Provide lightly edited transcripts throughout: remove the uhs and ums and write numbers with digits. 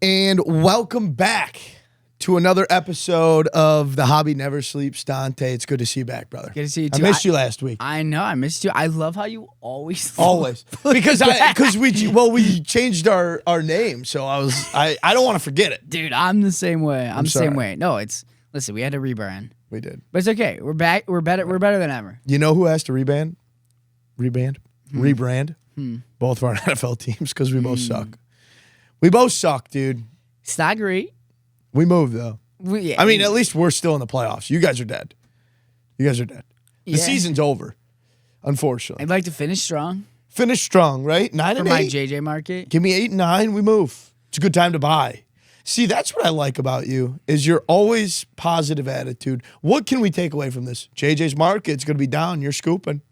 And welcome back to another episode of The Hobby Never Sleeps. Dante, it's good to see you back, brother. Good to see you too. I missed you last week. I know, I missed you. I love how you always because we changed our name, so I don't want to forget it. Dude, I'm the same way. I'm the sorry. same way. No, listen, we had to rebrand. We did. But it's okay. We're back. We're better than ever. You know who has to rebrand? Both of our NFL teams, because we both suck. We both suck, dude. It's not great. We moved, though. Yeah. I mean, at least we're still in the playoffs. You guys are dead. The season's over, unfortunately. I'd like to finish strong. Finish strong, right? 9 for and 8. my JJ market. Give me 8 and 9. We move. It's a good time to buy. See, that's what I like about you, is you're always positive attitude. What can we take away from this? JJ's market's going to be down. You're scooping.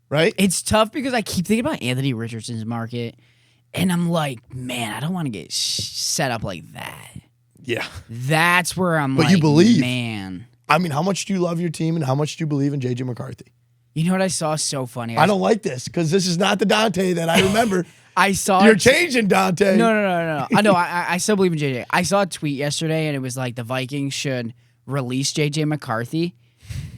Right? It's tough because I keep thinking about Anthony Richardson's market, and I'm like, man, I don't want to get set up like that. Yeah. That's where I'm But you believe. Man. I mean, how much do you love your team and how much do you believe in JJ McCarthy? You know what I saw so funny? I don't like this because this is not the Dante that I remember. I saw You're changing, Dante. No. I know. I still believe in JJ. I saw a tweet yesterday, and it was like the Vikings should release JJ McCarthy,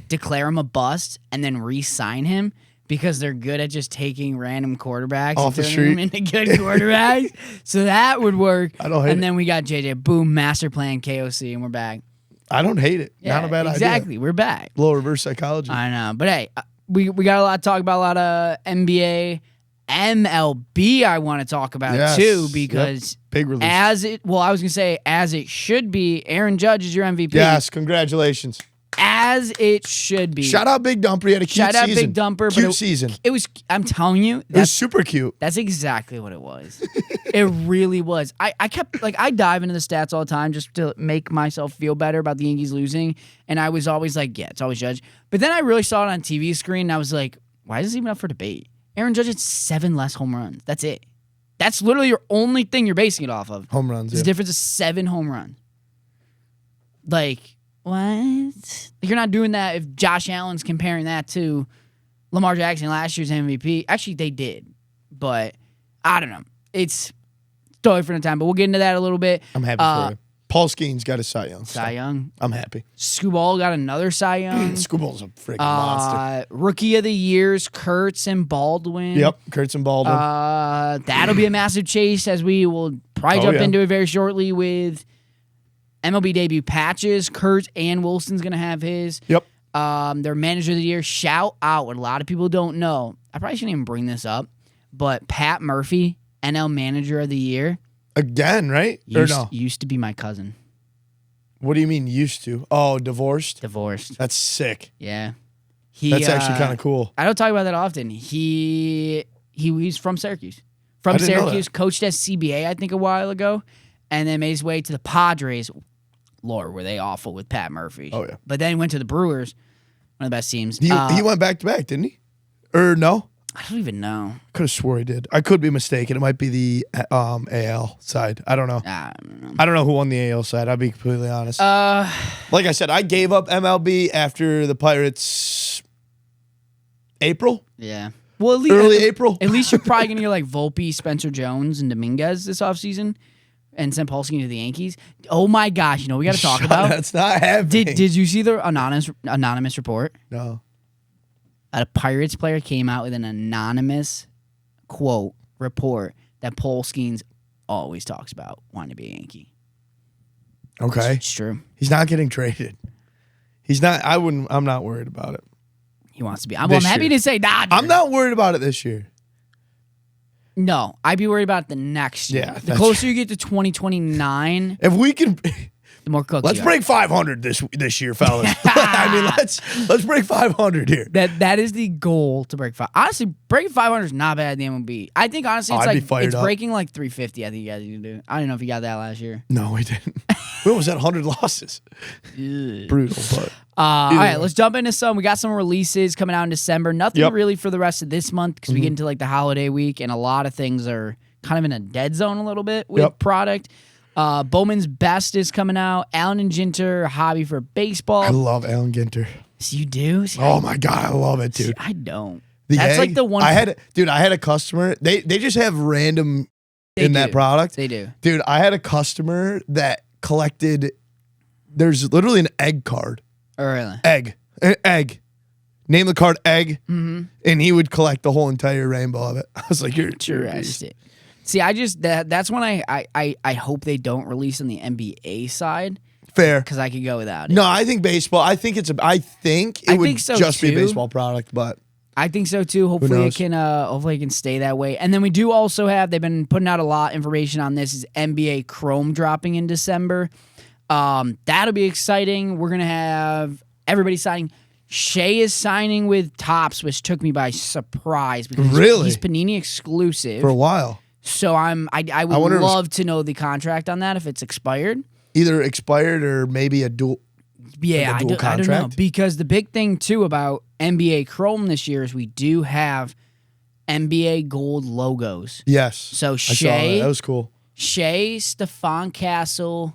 declare him a bust, and then re-sign him because they're good at just taking random quarterbacks off the and street turning them into good quarterbacks. So that would work. I don't hate it. And then we got JJ. Boom, master plan, KOC, and we're back. I don't hate it. Yeah, not a bad idea. Exactly. We're back. A little reverse psychology. I know. But hey, we got a lot to talk about, a lot of NBA. MLB I want to talk about too, because big release. as it should be, Aaron Judge is your MVP. Yes, congratulations. As it should be. Shout out Big Dumper. He had a cute season. Shout out Big Dumper. Cute season. It was, I'm telling you. It was super cute. That's exactly what it was. It really was. I kept, I dive into the stats all the time just to make myself feel better about the Yankees losing. And I was always like, yeah, it's always Judge. But then I really saw it on TV screen and I was like, why is this even up for debate? Aaron Judge had 7 less home runs. That's it. That's literally your only thing you're basing it off of. Home runs, It's a difference of 7 home runs. Like, what? You're not doing that if Josh Allen's comparing that to Lamar Jackson last year's MVP. Actually, they did. But I don't know. It's totally different time. But we'll get into that a little bit. I'm happy for you. Paul Skenes got a Cy Young. Cy Young. I'm happy. Scooball got another Cy Young. Scooball's a freaking monster. Rookie of the Years, Kurtz and Baldwin. Yep, Kurtz and Baldwin. That'll be a massive chase as we will probably jump into it very shortly with MLB debut Patches. Kurtz and Wilson's going to have his. Yep. Their manager of the year. Shout out what a lot of people don't know. I probably shouldn't even bring this up, but Pat Murphy, NL manager of the year. Again, right? Used to be my cousin. What do you mean used to? Oh, divorced? Divorced. That's sick. Yeah. That's actually kind of cool. I don't talk about that often. He's from Syracuse. From I didn't know Syracuse, that. coached at CBA, I think, a while ago, and then made his way to the Padres. Lord, were they awful with Pat Murphy. Oh, yeah. But then he went to the Brewers, one of the best teams. He went back-to-back, didn't he? Or no? I don't even know. Could have swore he did. I could be mistaken. It might be the AL side. I don't know. I don't know. I don't know who won the AL side. I'll be completely honest. Like I said, I gave up MLB after the Pirates April. Yeah. Well, at least, early April. At least you're probably going to get like Volpe, Spencer Jones, and Dominguez this offseason and send Paul Skenes to the Yankees. Oh, my gosh. You know what we got to talk about? That's not happening. Did you see the anonymous report? No. A Pirates player came out with an anonymous quote report that Paul Skenes always talks about wanting to be a Yankee. Okay. It's true. He's not getting traded. He's not. I'm not worried about it. He wants to be. I'm happy to say Dodgers. I'm not worried about it this year. No, I'd be worried about it the next year. Yeah, the closer you get to 2029, if we can, the more cooks. Let's break 500 this year, fellas. I mean, let's break 500 here. That is the goal, to break 5. Honestly, breaking 500 is not bad in the MLB. I think honestly, it's breaking like 350. I think you guys need to do. I don't know if you got that last year. No, we didn't. When was that? 100 losses. Brutal, but. All right, let's jump into some. We got some releases coming out in December. Nothing really for the rest of this month because we get into like the holiday week, and a lot of things are kind of in a dead zone a little bit with product. Bowman's Best is coming out. Allen and Ginter, Hobby for Baseball. I love Allen Ginter. So you do? See, oh my God, I love it, dude. See, I don't. That's like the one. I had a customer. They just have random in that product. They do. Dude, I had a customer that collected, there's literally an egg card. Oh, really? Egg. Name the card egg. Mm-hmm. And he would collect the whole entire rainbow of it. I was like, you're interesting. See, that's when I hope they don't release on the NBA side. Fair. Because I could go without it. No, I think baseball, I think it would just be a baseball product, but I think so too. Hopefully it can stay that way. And then we do also have, they've been putting out a lot of information on this, is NBA Chrome dropping in December. That'll be exciting. We're gonna have everybody signing. Shea is signing with Topps, which took me by surprise because he's Panini exclusive for a while. So I would love to know the contract on that if it's expired. Either expired or maybe a dual. Yeah, like a dual I don't know, because the big thing too about NBA Chrome this year is we do have NBA gold logos. Yes. So Shea, that was cool. Shea, Stephon Castle,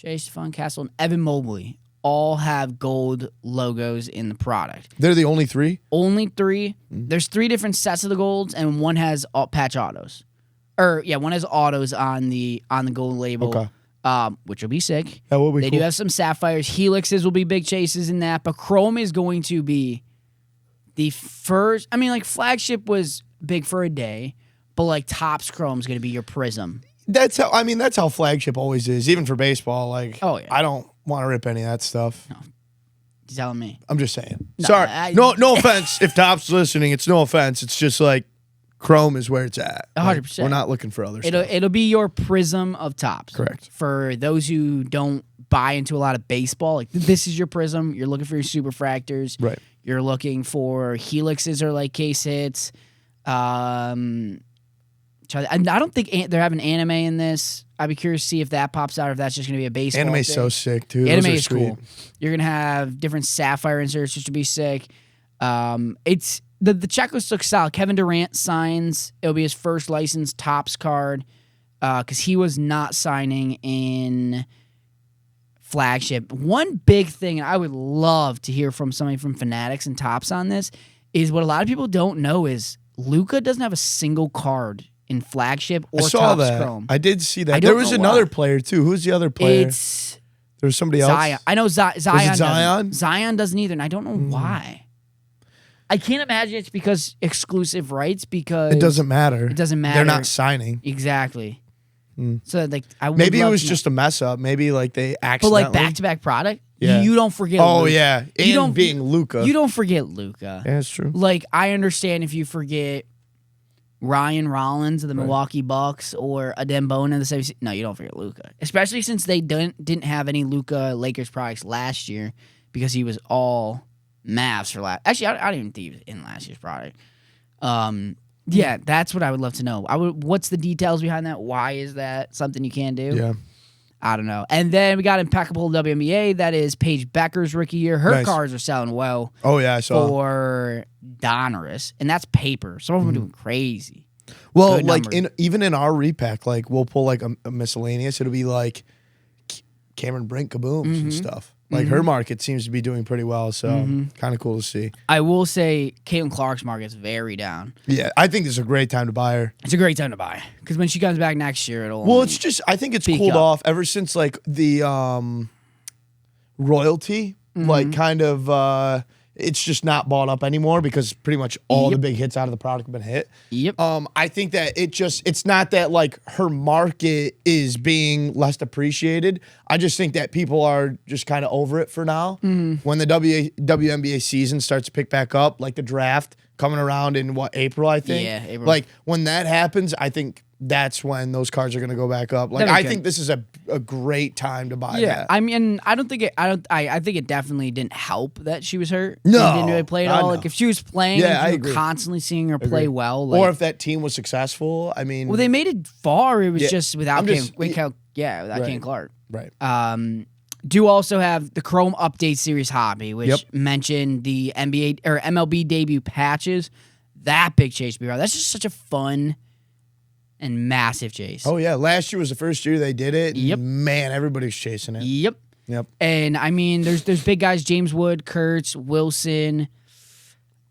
and Evan Mobley all have gold logos in the product. They're the only three? Only three. Mm-hmm. There's three different sets of the golds, and one has patch autos. One has autos on the gold label. Okay. Which will be sick. That will be They cool. do have some sapphires. Helixes will be big chases in that, but Chrome is going to be the first. I mean, like Flagship was big for a day, but like Topps Chrome is going to be your prism. That's how Flagship always is, even for baseball. Like, I don't want to rip any of that stuff. No, you're telling me. I'm just saying. No, sorry. No offense. If Topps listening, it's no offense. It's just like Chrome is where it's at. 100%. We're not looking for other stuff. It'll be your prism of Topps. Correct. For those who don't buy into a lot of baseball, like this is your prism. You're looking for your superfractors. Right. You're looking for helixes or like case hits. And I don't think they're having anime in this. I'd be curious to see if that pops out or if that's just going to be a baseball Anime's thing. so sick, too. Anime is cool. You're going to have different sapphire inserts, which would be sick. It's the checklist looks solid. Kevin Durant signs. It'll be his first licensed Topps card because he was not signing in Flagship. One big thing, and I would love to hear from somebody from Fanatics and Topps on this, is what a lot of people don't know is Luka doesn't have a single card in Flagship or Topps Chrome. I did see that. There was another player, too. Who's the other player? There was somebody else. Zion. I know Zion. Zion? Zion doesn't either, and I don't know why. I can't imagine it's because exclusive rights, because it doesn't matter. It doesn't matter. They're not signing. Exactly. So like, maybe it was just a mess up. Maybe like they accidentally. But like back-to-back product, yeah. You don't forget. Oh Luka. yeah, and being Luka, you don't forget Luka. Yeah, that's true. Like I understand if you forget Ryan Rollins of the Milwaukee Bucks or Adem Bona of the 76ers. No, you don't forget Luka, especially since they didn't have any Luka Lakers products last year because he was all Mavs for last. Actually, I don't even think he was in last year's product. Yeah, that's what I would love to know. What's the details behind that? Why is that something you can do? Yeah. I don't know. And then we got impeccable WNBA. That is Paige Becker's rookie year. Her cards are selling well. Oh, yeah, I saw. For Donruss. And that's paper. Some of them are doing crazy. Well, like even in our repack, like we'll pull like a miscellaneous. It'll be like Cameron Brink kabooms and stuff. Like her market seems to be doing pretty well, so kind of cool to see. I will say Caitlin Clark's market's very down. Yeah, I think this is a great time to buy her. It's a great time to buy because when she comes back next year, it'll. Well, it's just I think it's cooled off ever since like the royalty, like kind of. It's just not bought up anymore because pretty much all the big hits out of the product have been hit. Yep. I think that it's not that like her market is being less appreciated. I just think that people are just kind of over it for now. When the WNBA season starts to pick back up, like the draft coming around in April, I think. Yeah, April. Like when that happens, I think that's when those cards are going to go back up. Like I think this is a great time to buy that. I mean, I think it definitely didn't help that she was hurt. No, and didn't really play at all. Like if she was playing, and you were constantly seeing her play well, like, or if that team was successful. I mean, well, they made it far. It was just without Cam Clark. Right. Do also have the Chrome Update Series hobby, which mentioned the NBA or MLB debut patches. That big chase be around. That's just such a fun and massive chase. Oh yeah, last year was the first year they did it. Yep. Man, everybody's chasing it. Yep. And I mean, there's big guys: James Wood, Kurtz, Wilson.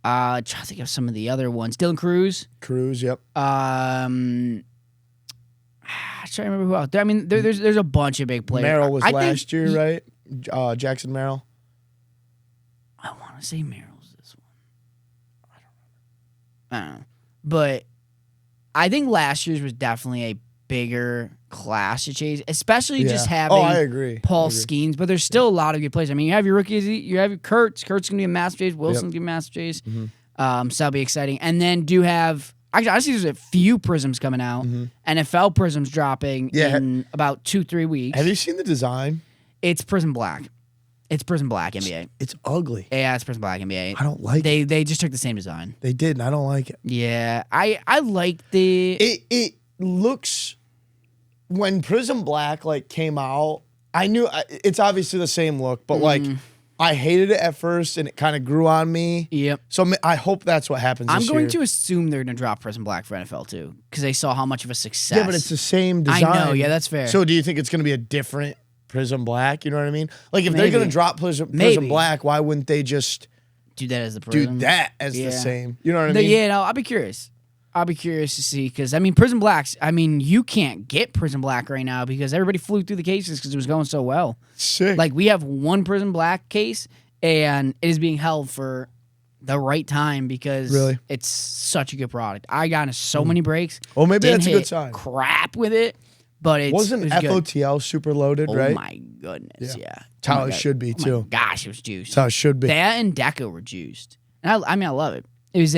Trying to think of some of the other ones. Dylan Cruz. Yep. I'm trying to remember who else. I mean, there's a bunch of big players. Merrill was I last think year, right? Jackson Merrill. I want to say Merrill's this one. I don't know. But I think last year's was definitely a bigger class to chase, especially just having I agree. Paul Skenes. But there's still a lot of good players. I mean, you have your rookies. You have your Kurtz. Kurt's going to be a massive chase. Wilson's going to be a massive chase. So that'll be exciting. And then do have... Actually, I see there's a few Prisms coming out. NFL Prisms dropping in about 2-3 weeks. Have you seen the design? It's Prism Black. It's Prism Black NBA. It's ugly. Yeah, it's Prism Black NBA. I don't like it. They just took the same design. They did, and I don't like it. Yeah, I like the... It looks... When Prism Black, like, came out, I knew... It's obviously the same look, but, like... I hated it at first, and it kind of grew on me. Yep. So I hope that's what happens this I'm going year. to assume they're going to drop Prism Black for NFL too, because they saw how much of a success. Yeah, but it's the same design. I know. Yeah, that's fair. So do you think it's going to be a different Prism Black? You know what I mean? Like, if they're Maybe. going to drop Prism Black, why wouldn't they just do that as the Prism? do that as the same? You know what I mean? Yeah, no, I'll be curious. I'll be curious to see, because, I mean, Prism Blacks, I mean, you can't get Prism Black right now because everybody flew through the cases because it was going so well. Sick. Like, we have one Prism Black case, and it is being held for the right time because it's such a good product. I got into so many breaks. Oh, maybe Didn't that's a good hit sign. Crap with it, but it was FOTL super loaded, right? Oh, my goodness, yeah. That's how it should be, too. Oh, my gosh, it was juiced. That's how it should be. That and Deco were juiced. And I mean, I love it. It was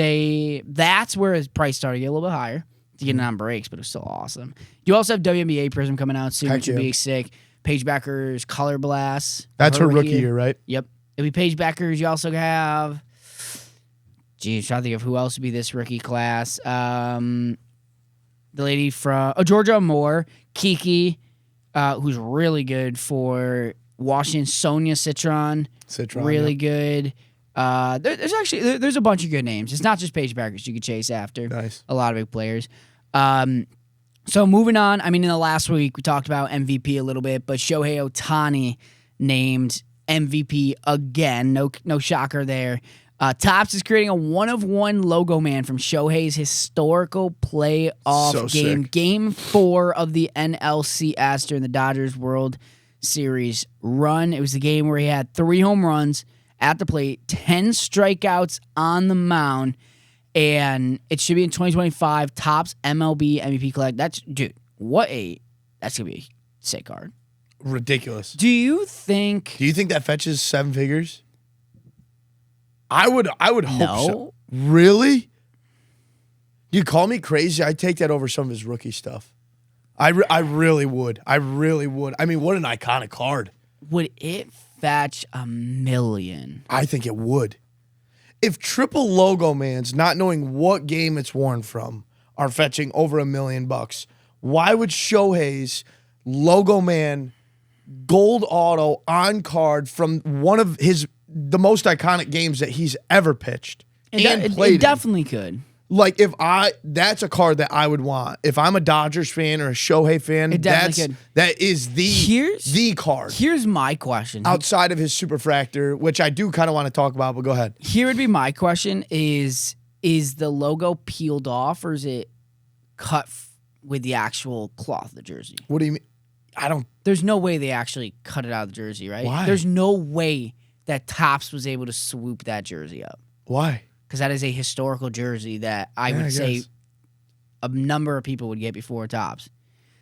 that's where his price started to get a little bit higher to get it on breaks, but it was still awesome. You also have WNBA Prism coming out soon, which will be sick. Paige Becker's Color Blast. That's her rookie year, right? Yep. It'll be Paige Becker's. You also have, trying to think of who else would be this rookie class. The lady from Georgia Moore, Kiki, who's really good for Washington. Sonia Citron, really good. There's a bunch of good names. It's not just Paige Beckers you could chase after. Nice. A lot of big players. So moving on, I mean, in the last week, we talked about MVP a little bit, but Shohei Ohtani named MVP again. No shocker there. Topps is creating a 1-of-1 logo man from Shohei's historical playoff game. Sick. Game 4 of the NLCS during the Dodgers World Series run. It was the game where he had 3 home runs at the plate, 10 strikeouts on the mound, and it should be in 2025. Topps MLB MVP collect. That's going to be a sick card. Ridiculous. Do you think that fetches 7 figures? I would hope so. No. Really? You call me crazy? I'd take that over some of his rookie stuff. I really would. I mean, what an iconic card. Would it fetch $1 million? I think it would. If triple logo mans, not knowing what game it's worn from, are fetching over $1 million, why would Shohei's logo man gold auto on card from one of the most iconic games that he's ever pitched and played it definitely could. Like, that's a card that I would want. If I'm a Dodgers fan or a Shohei fan, that is the card. Here's my question. Outside of his superfractor, which I do kind of want to talk about, but go ahead. Here would be my question: Is the logo peeled off, or is it cut with the actual cloth of the jersey? What do you mean? There's no way they actually cut it out of the jersey, right? Why? There's no way that Topps was able to swoop that jersey up. Why? Because that is a historical jersey that I would say a number of people would get before Topps.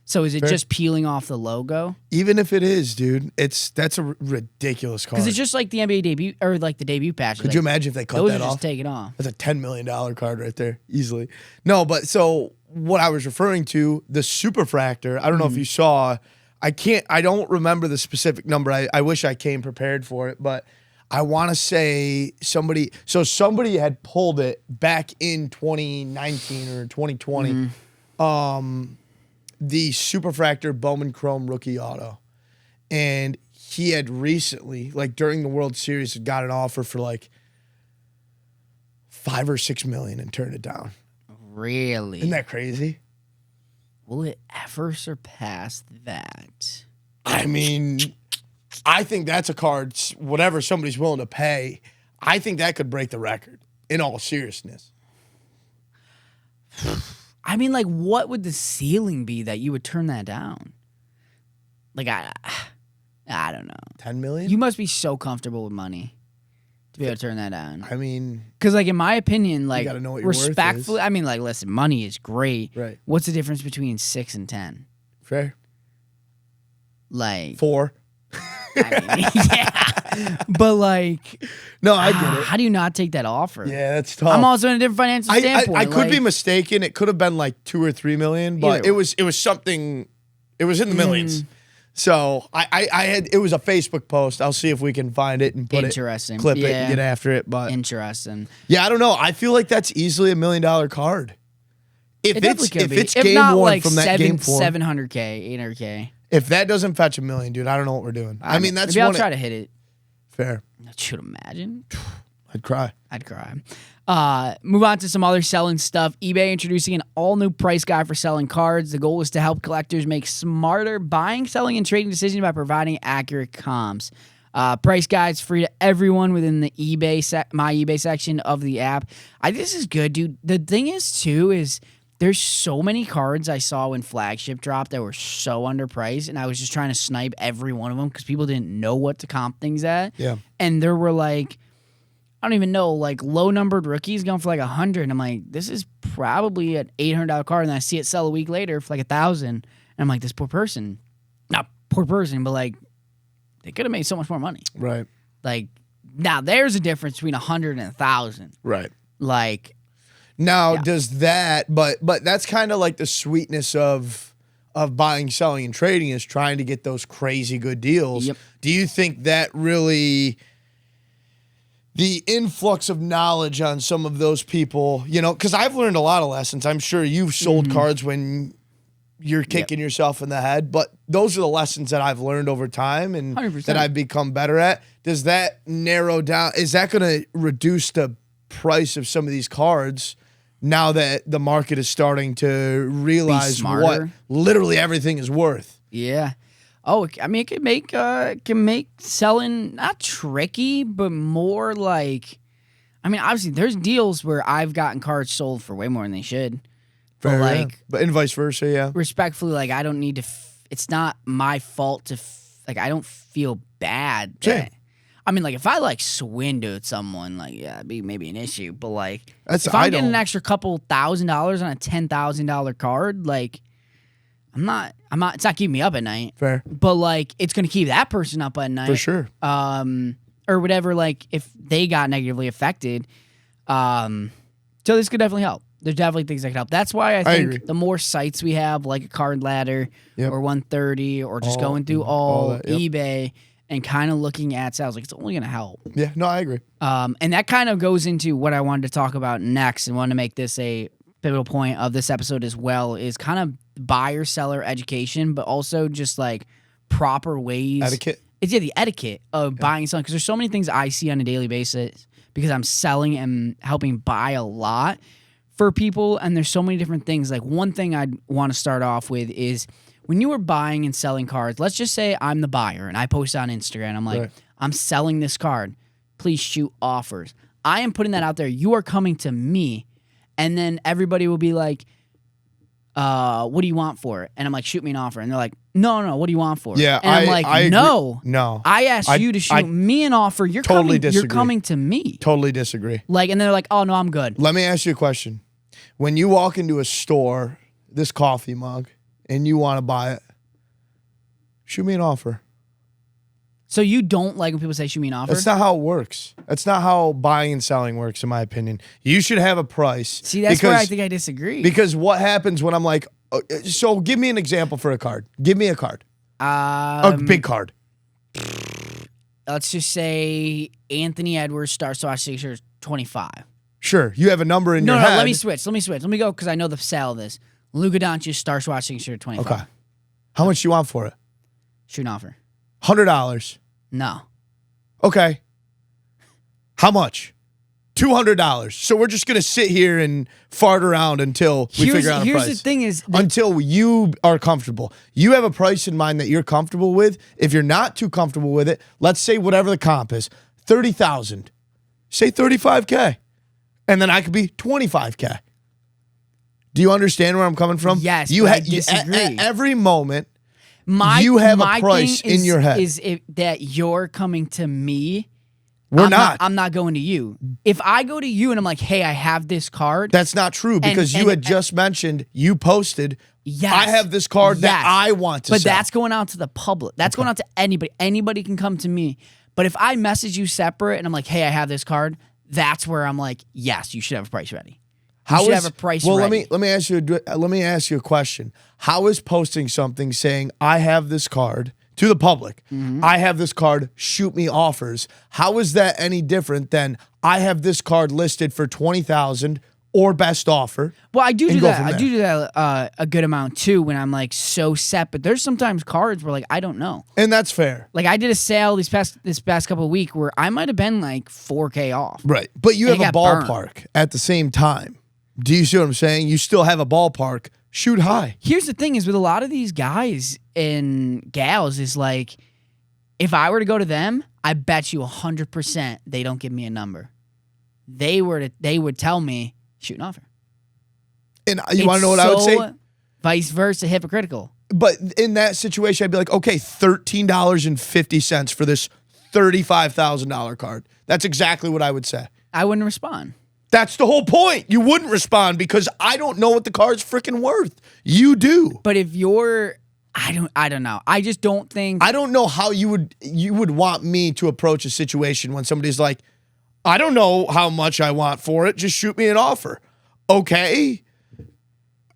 So is it just peeling off the logo? Even if it is, dude, that's a ridiculous card. Because it's just like the NBA debut or like the debut patch. Could you imagine if they cut those that are off? just taken off. That's a $10 million card right there, easily. No, but so what I was referring to, the superfractor, I don't know if you saw, I don't remember the specific number. I wish I came prepared for it, but I want to say somebody had pulled it back in 2019 or 2020. The superfractor Bowman Chrome rookie auto. And he had recently, like during the World Series, had got an offer for like $5 or $6 million and turned it down. Really? Isn't that crazy? Will it ever surpass that? I mean, I think that's a card, whatever somebody's willing to pay, I think that could break the record, in all seriousness. I mean, like, what would the ceiling be that you would turn that down? Like, I don't know. 10 million? You must be so comfortable with money to be able to turn that down. I mean, because, like, in my opinion, like, gotta know what your worth respectfully, is. I mean, like, listen, money is great. Right. What's the difference between 6 and 10? Fair. Like 4. I mean, yeah. But like, no, I get it. How do you not take that offer? Yeah, that's tough. I'm also in a different financial standpoint. I could be mistaken. It could have been like 2 or 3 million, but it was something. It was in the millions. So I had it was a Facebook post. I'll see if we can find it and put it, clip it, and get after it. But interesting. Yeah, I don't know. I feel like that's easily $1 million card. If it's if game not, one like from that game form, $700K, $800K. If that doesn't fetch $1 million, dude, I don't know what we're doing. I mean, that's maybe I'll try to hit it. Fair. Should imagine. I'd cry. Move on to some other selling stuff. eBay introducing an all-new price guide for selling cards. The goal is to help collectors make smarter buying, selling, and trading decisions by providing accurate comps. Price guides free to everyone within the My eBay section of the app. I think this is good, dude. The thing is, too, is there's so many cards I saw when Flagship dropped that were so underpriced, and I was just trying to snipe every one of them because people didn't know what to comp things at. Yeah. And there were like, I don't even know, like low-numbered rookies going for like 100. And I'm like, this is probably an $800 card, and then I see it sell a week later for like 1,000. And I'm like, this poor person. Not poor person, but like, they could have made so much more money. Right. Like, now there's a difference between 100 and 1,000. Right. Like, now does that, but that's kind of like the sweetness of buying, selling, and trading is trying to get those crazy good deals. Yep. Do you think that really, the influx of knowledge on some of those people, you know, because I've learned a lot of lessons. I'm sure you've sold cards when you're kicking yourself in the head, but those are the lessons that I've learned over time and 100%. that I've become better at. Does that narrow down? Is that going to reduce the price of some of these cards now that the market is starting to realize what literally everything is worth? Yeah. Oh, I mean, it can make selling not tricky, but more like, I mean, obviously there's deals where I've gotten cards sold for way more than they should. Fair, but like, but and vice versa, yeah. Respectfully, like, I don't need to. It's not my fault to. Like, I don't feel bad. Same. I mean, like, if I like swindled someone, like, yeah, it'd be maybe an issue. But like, if I'm getting an extra couple $1,000 on a $10,000 card, like, I'm not. It's not keeping me up at night. Fair. But like, it's gonna keep that person up at night for sure. Or whatever. Like, if they got negatively affected, so this could definitely help. There's definitely things that can help. That's why I think the more sites we have, like a Card Ladder or 130, or just going through all eBay and kind of looking at sales, like, it's only gonna help. Yeah. No, I agree. And that kind of goes into what I wanted to talk about next, and wanted to make this a pivotal point of this episode as well, is kind of buyer-seller education, but also just like proper ways. Etiquette. It's the etiquette of buying and selling, because there's so many things I see on a daily basis because I'm selling and helping buy a lot for people, and there's so many different things. Like, one thing I'd want to start off with is when you were buying and selling cards, let's just say I'm the buyer and I post on Instagram, I'm like, I'm selling this card. Please shoot offers. I am putting that out there. You are coming to me, and then everybody will be like, what do you want for it? And I'm like, shoot me an offer. And they're like, no, what do you want for it? Yeah, and I'm like, no. I asked you to shoot me an offer. You're coming to me. Totally disagree. Like, and they're like, oh no, I'm good. Let me ask you a question. When you walk into a store, this coffee mug, and you want to buy it, shoot me an offer. So you don't like when people say shoot me an offer? That's not how it works. That's not how buying and selling works, in my opinion. You should have a price. See, that's where I think I disagree. Because what happens when I'm like, so give me an example for a card. Give me a card. A big card. Let's just say Anthony Edwards Star Swatch Signature 25. Sure. You have a number in your head. No, let me switch. Let me go, because I know the sale of this. Luka Doncic Star Swatch Signature 25. Okay. How much do you want for it? Shoot an offer. $100. No. Okay. How much? $200. So we're just going to sit here and fart around until we figure out a price. Here's the thing is... until you are comfortable. You have a price in mind that you're comfortable with. If you're not too comfortable with it, let's say whatever the comp is, $30,000. Say $35K. And then I could be $25K. Do you understand where I'm coming from? Yes, you but I at disagree. every moment. My You have a my price thing in your head. Is that you're coming to me? We're not. I'm not going to you. If I go to you and I'm like, hey, I have this card. That's not true because you had just mentioned you posted. Yes, I have this card that I want to. But sell. that's going out to the public. That's going out to anybody. Anybody can come to me. But if I message you separate and I'm like, hey, I have this card, that's where I'm like, yes, you should have a price ready. You should have a price ready. Let me ask you a question. How is posting something saying I have this card to the public? I have this card. Shoot me offers. How is that any different than I have this card listed for $20,000 or best offer? Well, I do that. I do that a good amount too when I'm like so set. But there's sometimes cards where like I don't know, and that's fair. Like I did a sale this past couple of weeks where I might have been like $4K off. Right, but you have a ballpark at the same time. Do you see what I'm saying? You still have a ballpark. Shoot high. Here's the thing: is with a lot of these guys and gals, is like if I were to go to them, I bet you 100% they don't give me a number. They would tell me shoot an offer. And you want to know what I would say? Vice versa, hypocritical. But in that situation, I'd be like, okay, $13.50 for this $35,000 card. That's exactly what I would say. I wouldn't respond. That's the whole point. You wouldn't respond because I don't know what the card's freaking worth. You do. But if you're, I don't know. I just don't think. I don't know how you would want me to approach a situation when somebody's like, I don't know how much I want for it. Just shoot me an offer. Okay.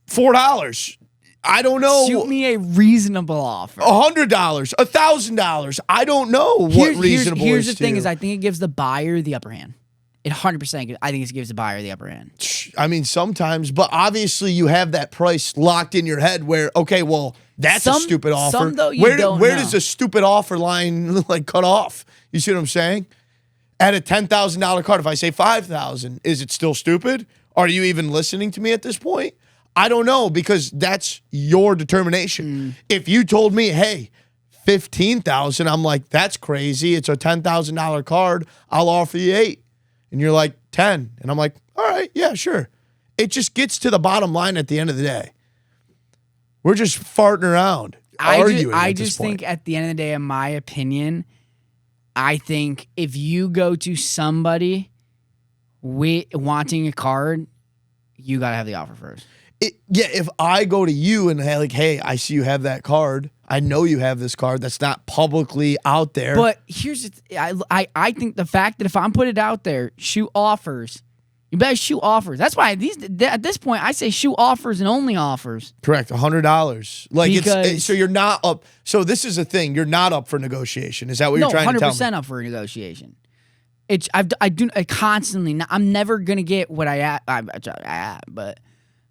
$4. I don't know. Shoot me a reasonable offer. $100, $1,000. I don't know what reasonable is. Here's the thing: is I think it gives the buyer the upper hand. It 100%. I think it gives the buyer the upper hand. I mean, sometimes, but obviously you have that price locked in your head where, okay, well, that's a stupid offer. Some, though, where know. does a stupid offer line like cut off? You see what I'm saying? At a $10,000 card, if I say $5,000, is it still stupid? Are you even listening to me at this point? I don't know because that's your determination. If you told me, hey, $15,000, I'm like, that's crazy. It's a $10,000 card. I'll offer you $8,000. And you're like 10. And I'm like, all right, yeah, sure. It just gets to the bottom line at the end of the day. We're just farting around, arguing. I just think at the end of the day, in my opinion, I think if you go to somebody wanting a card, you got to have the offer first. If I go to you and like, hey, I see you have that card. I know you have this card that's not publicly out there. But here's I think the fact that if I'm put it out there, shoot offers. You better shoot offers. That's why at this point I say shoot offers and only offers. Correct, $100. Like so you're not up. So this is the thing. You're not up for negotiation. Is that what you're trying to tell me? 100% up for a negotiation. I constantly. I'm never gonna get what I but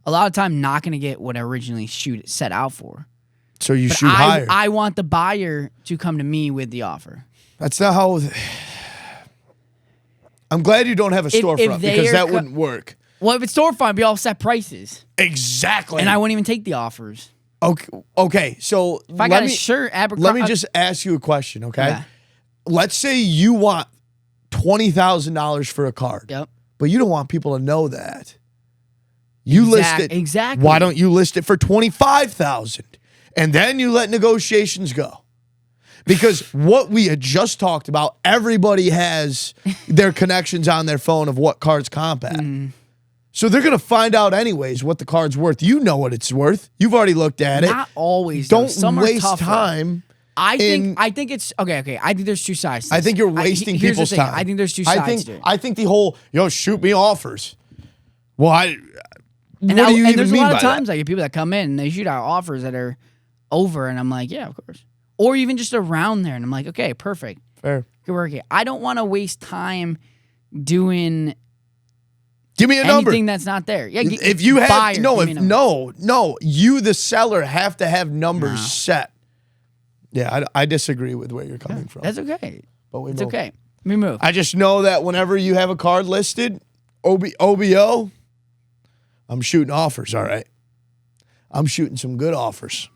a lot of time not gonna get what I originally set out for. So you shoot higher. I want the buyer to come to me with the offer. That's not how. I'm glad you don't have a storefront because that wouldn't work. Well, if it's storefront, it'd be all set prices. Exactly. And I wouldn't even take the offers. Okay. So if I got a shirt, let me just ask you a question, okay? Yeah. Let's say you want $20,000 for a card. Yep. But you don't want people to know that. You list it. Exactly. Why don't you list it for $25,000? And then you let negotiations go. Because what we had just talked about, everybody has their connections on their phone of what cards comp at. So they're going to find out anyways what the card's worth. You know what it's worth. You've already looked at it. Not always. Don't waste time. I think it's okay. I think there's two sides to this. I think you're wasting people's time. I think there's two sides to it. I think the whole, shoot me offers. Well, what do you even mean by that? And there's a lot of times I get people that come in and they shoot out offers that are over, and I'm like, yeah, of course. Or even just around there, and I'm like, okay, perfect. Fair. Good work here. I don't want to waste time doing give me a number. Anything that's not there. Yeah, if you have you the seller have to have numbers set. Yeah, I disagree with where you're coming from. That's okay. But it's okay. We move. I just know that whenever you have a card listed, OBO, I'm shooting offers, all right. I'm shooting some good offers.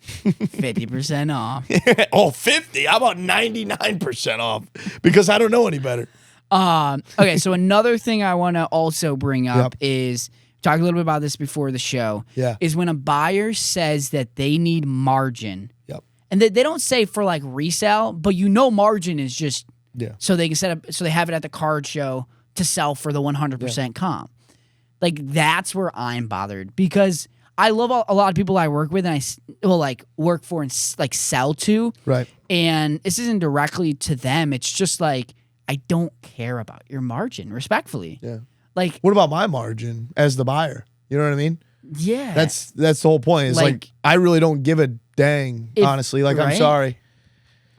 50% off. Oh, 50? How about 99% off? Because I don't know any better. Okay, so another thing I want to also bring up is talked a little bit about this before the show. Yeah. Is when a buyer says that they need margin. Yep. And they don't say for like resale, but margin is just so they can set up, so they have it at the card show to sell for the 100% comp. Like that's where I'm bothered because I love a lot of people I work with and I will like work for and like sell to. Right. And this isn't directly to them. It's just like, I don't care about your margin, respectfully. Yeah. Like, what about my margin as the buyer? You know what I mean? Yeah. That's the whole point. It's like I really don't give a dang, honestly. Like, I'm sorry.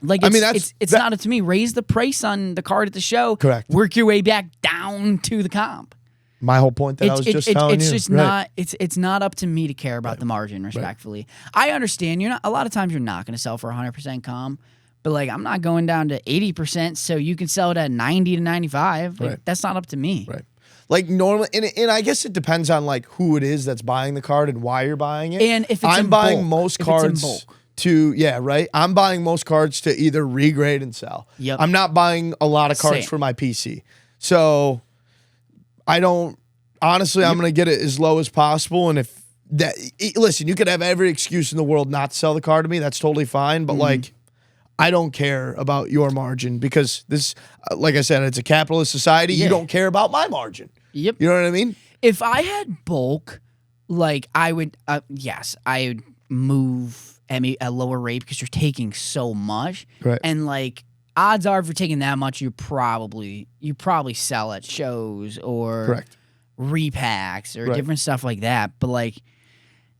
Like, it's not up to me. Raise the price on the card at the show. Correct. Work your way back down to the comp. My whole point that I was just telling you. It's just not. It's not up to me to care about the margin. Respectfully, I understand you're not. A lot of times you're not going to sell for 100% comp, but like I'm not going down to 80%, so you can sell it at 90 to 95. Like, that's not up to me. Right. Like normally, and I guess it depends on like who it is that's buying the card and why you're buying it. And if it's I'm in buying bulk. most If cards it's in bulk. to I'm buying most cards to either regrade and sell. Yep. I'm not buying a lot of cards for my PC, so I don't. Honestly, I'm gonna get it as low as possible, and if that listen, you could have every excuse in the world not to sell the card to me. That's totally fine, but like. I don't care about your margin because this, like I said, it's a capitalist society. You don't care about my margin. Yep. You know what I mean? If I had bulk, like I would, yes, I would move at a lower rate because you're taking so much. Right. And like odds are, if you're taking that much, you probably sell at shows or repacks or different stuff like that. But like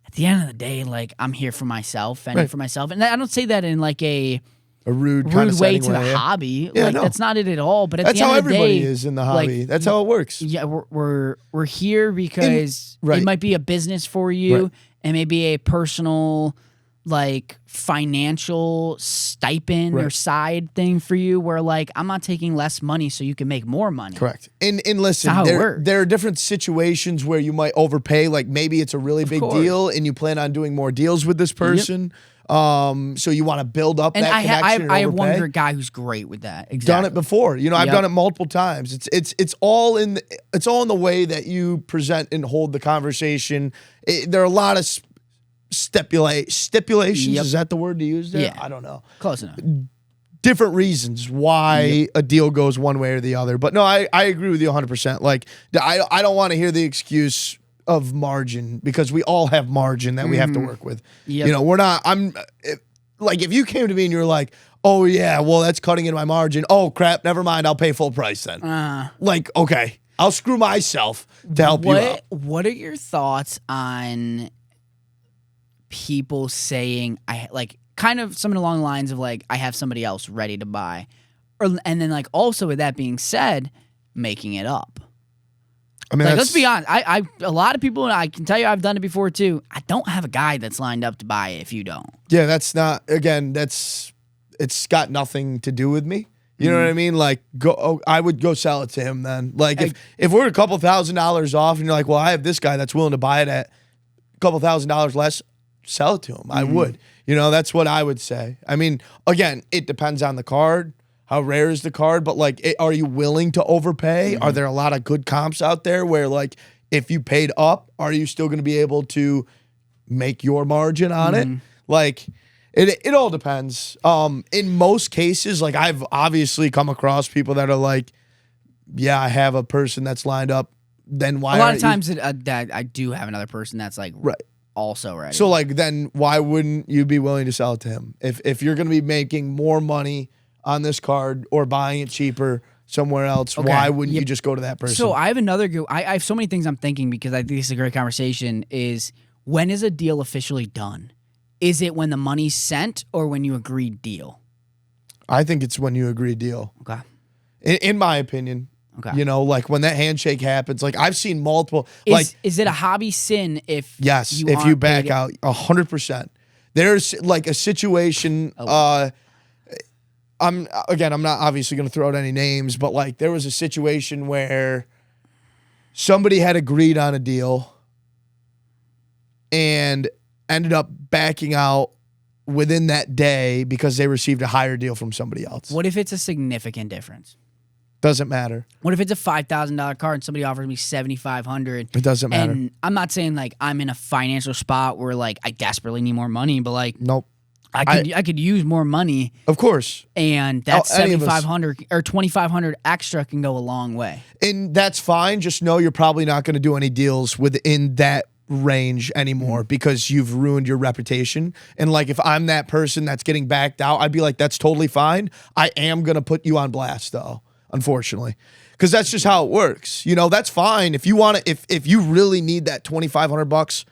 at the end of the day, like I'm here for myself, fending for myself, and I don't say that in like a rude way to the hobby. Yeah, like no. That's not it at all. But at that's the end how of the everybody day, is in the hobby. That's how it works. Yeah, we're here because it might be a business for you, and maybe a personal, like financial stipend or side thing for you, where like I'm not taking less money so you can make more money. Correct. And listen, there are different situations where you might overpay. Like maybe it's a really big deal, and you plan on doing more deals with this person. So you want to build up that connection. I have one guy who's great with that. Exactly. Done it before. You know, I've done it multiple times. It's all in the way that you present and hold the conversation. There are a lot of stipulations. Is that the word to use there? Yeah. I don't know. Close enough. Different reasons why a deal goes one way or the other. But no, I agree with you 100%. Like I don't want to hear the excuse of margin because we all have margin that we have to work with. Yep. You know, if you came to me and you're like, oh yeah, well that's cutting into my margin. Oh crap, never mind, I'll pay full price then. Like, okay, I'll screw myself to help you out. What are your thoughts on people saying kind of something along the lines of like, I have somebody else ready to buy, and then like also with that being said, making it up. I mean, like, let's be honest. A lot of people, and I can tell you, I've done it before too. I don't have a guy that's lined up to buy it if you don't. Yeah, that's not. Again, it's got nothing to do with me. You know what I mean? Like, I would go sell it to him then. Like, if we're a couple $1,000s off, and you're like, well, I have this guy that's willing to buy it at a couple $1,000s less, sell it to him. I would. You know, that's what I would say. I mean, again, it depends on the card. How rare is the card? But like, are you willing to overpay? Are there a lot of good comps out there where like, if you paid up, are you still going to be able to make your margin on it? Like, it all depends. In most cases, like I've obviously come across people that are like, yeah, I have a person that's lined up. Then why? A lot of times that I do have another person that's like also ready. So like, then why wouldn't you be willing to sell it to him if you're going to be making more money on this card or buying it cheaper somewhere else? Why wouldn't you just go to that person? So I have another I have so many things I'm thinking because I think this is a great conversation. Is when is a deal officially done? Is it when the money's sent or when you agreed deal? I think it's when you agree deal. Okay. In my opinion. Okay. You know, like when that handshake happens, like I've seen multiple. Is it a hobby sin if if you back out 100%? There's like a situation. I'm not obviously going to throw out any names, but like there was a situation where somebody had agreed on a deal and ended up backing out within that day because they received a higher deal from somebody else. What if it's a significant difference? Doesn't matter. What if it's a $5,000 card and somebody offers me $7,500? It doesn't matter. And I'm not saying like I'm in a financial spot where like I desperately need more money, but like Nope. I could use more money. Of course. And that Any of us. 7,500 or 2,500 extra can go a long way. And that's fine. Just know you're probably not going to do any deals within that range anymore because you've ruined your reputation. And like if I'm that person that's getting backed out, I'd be like, that's totally fine. I am going to put you on blast though, unfortunately. Because that's just how it works. You know, that's fine. If you want to, if you really need that $2,500,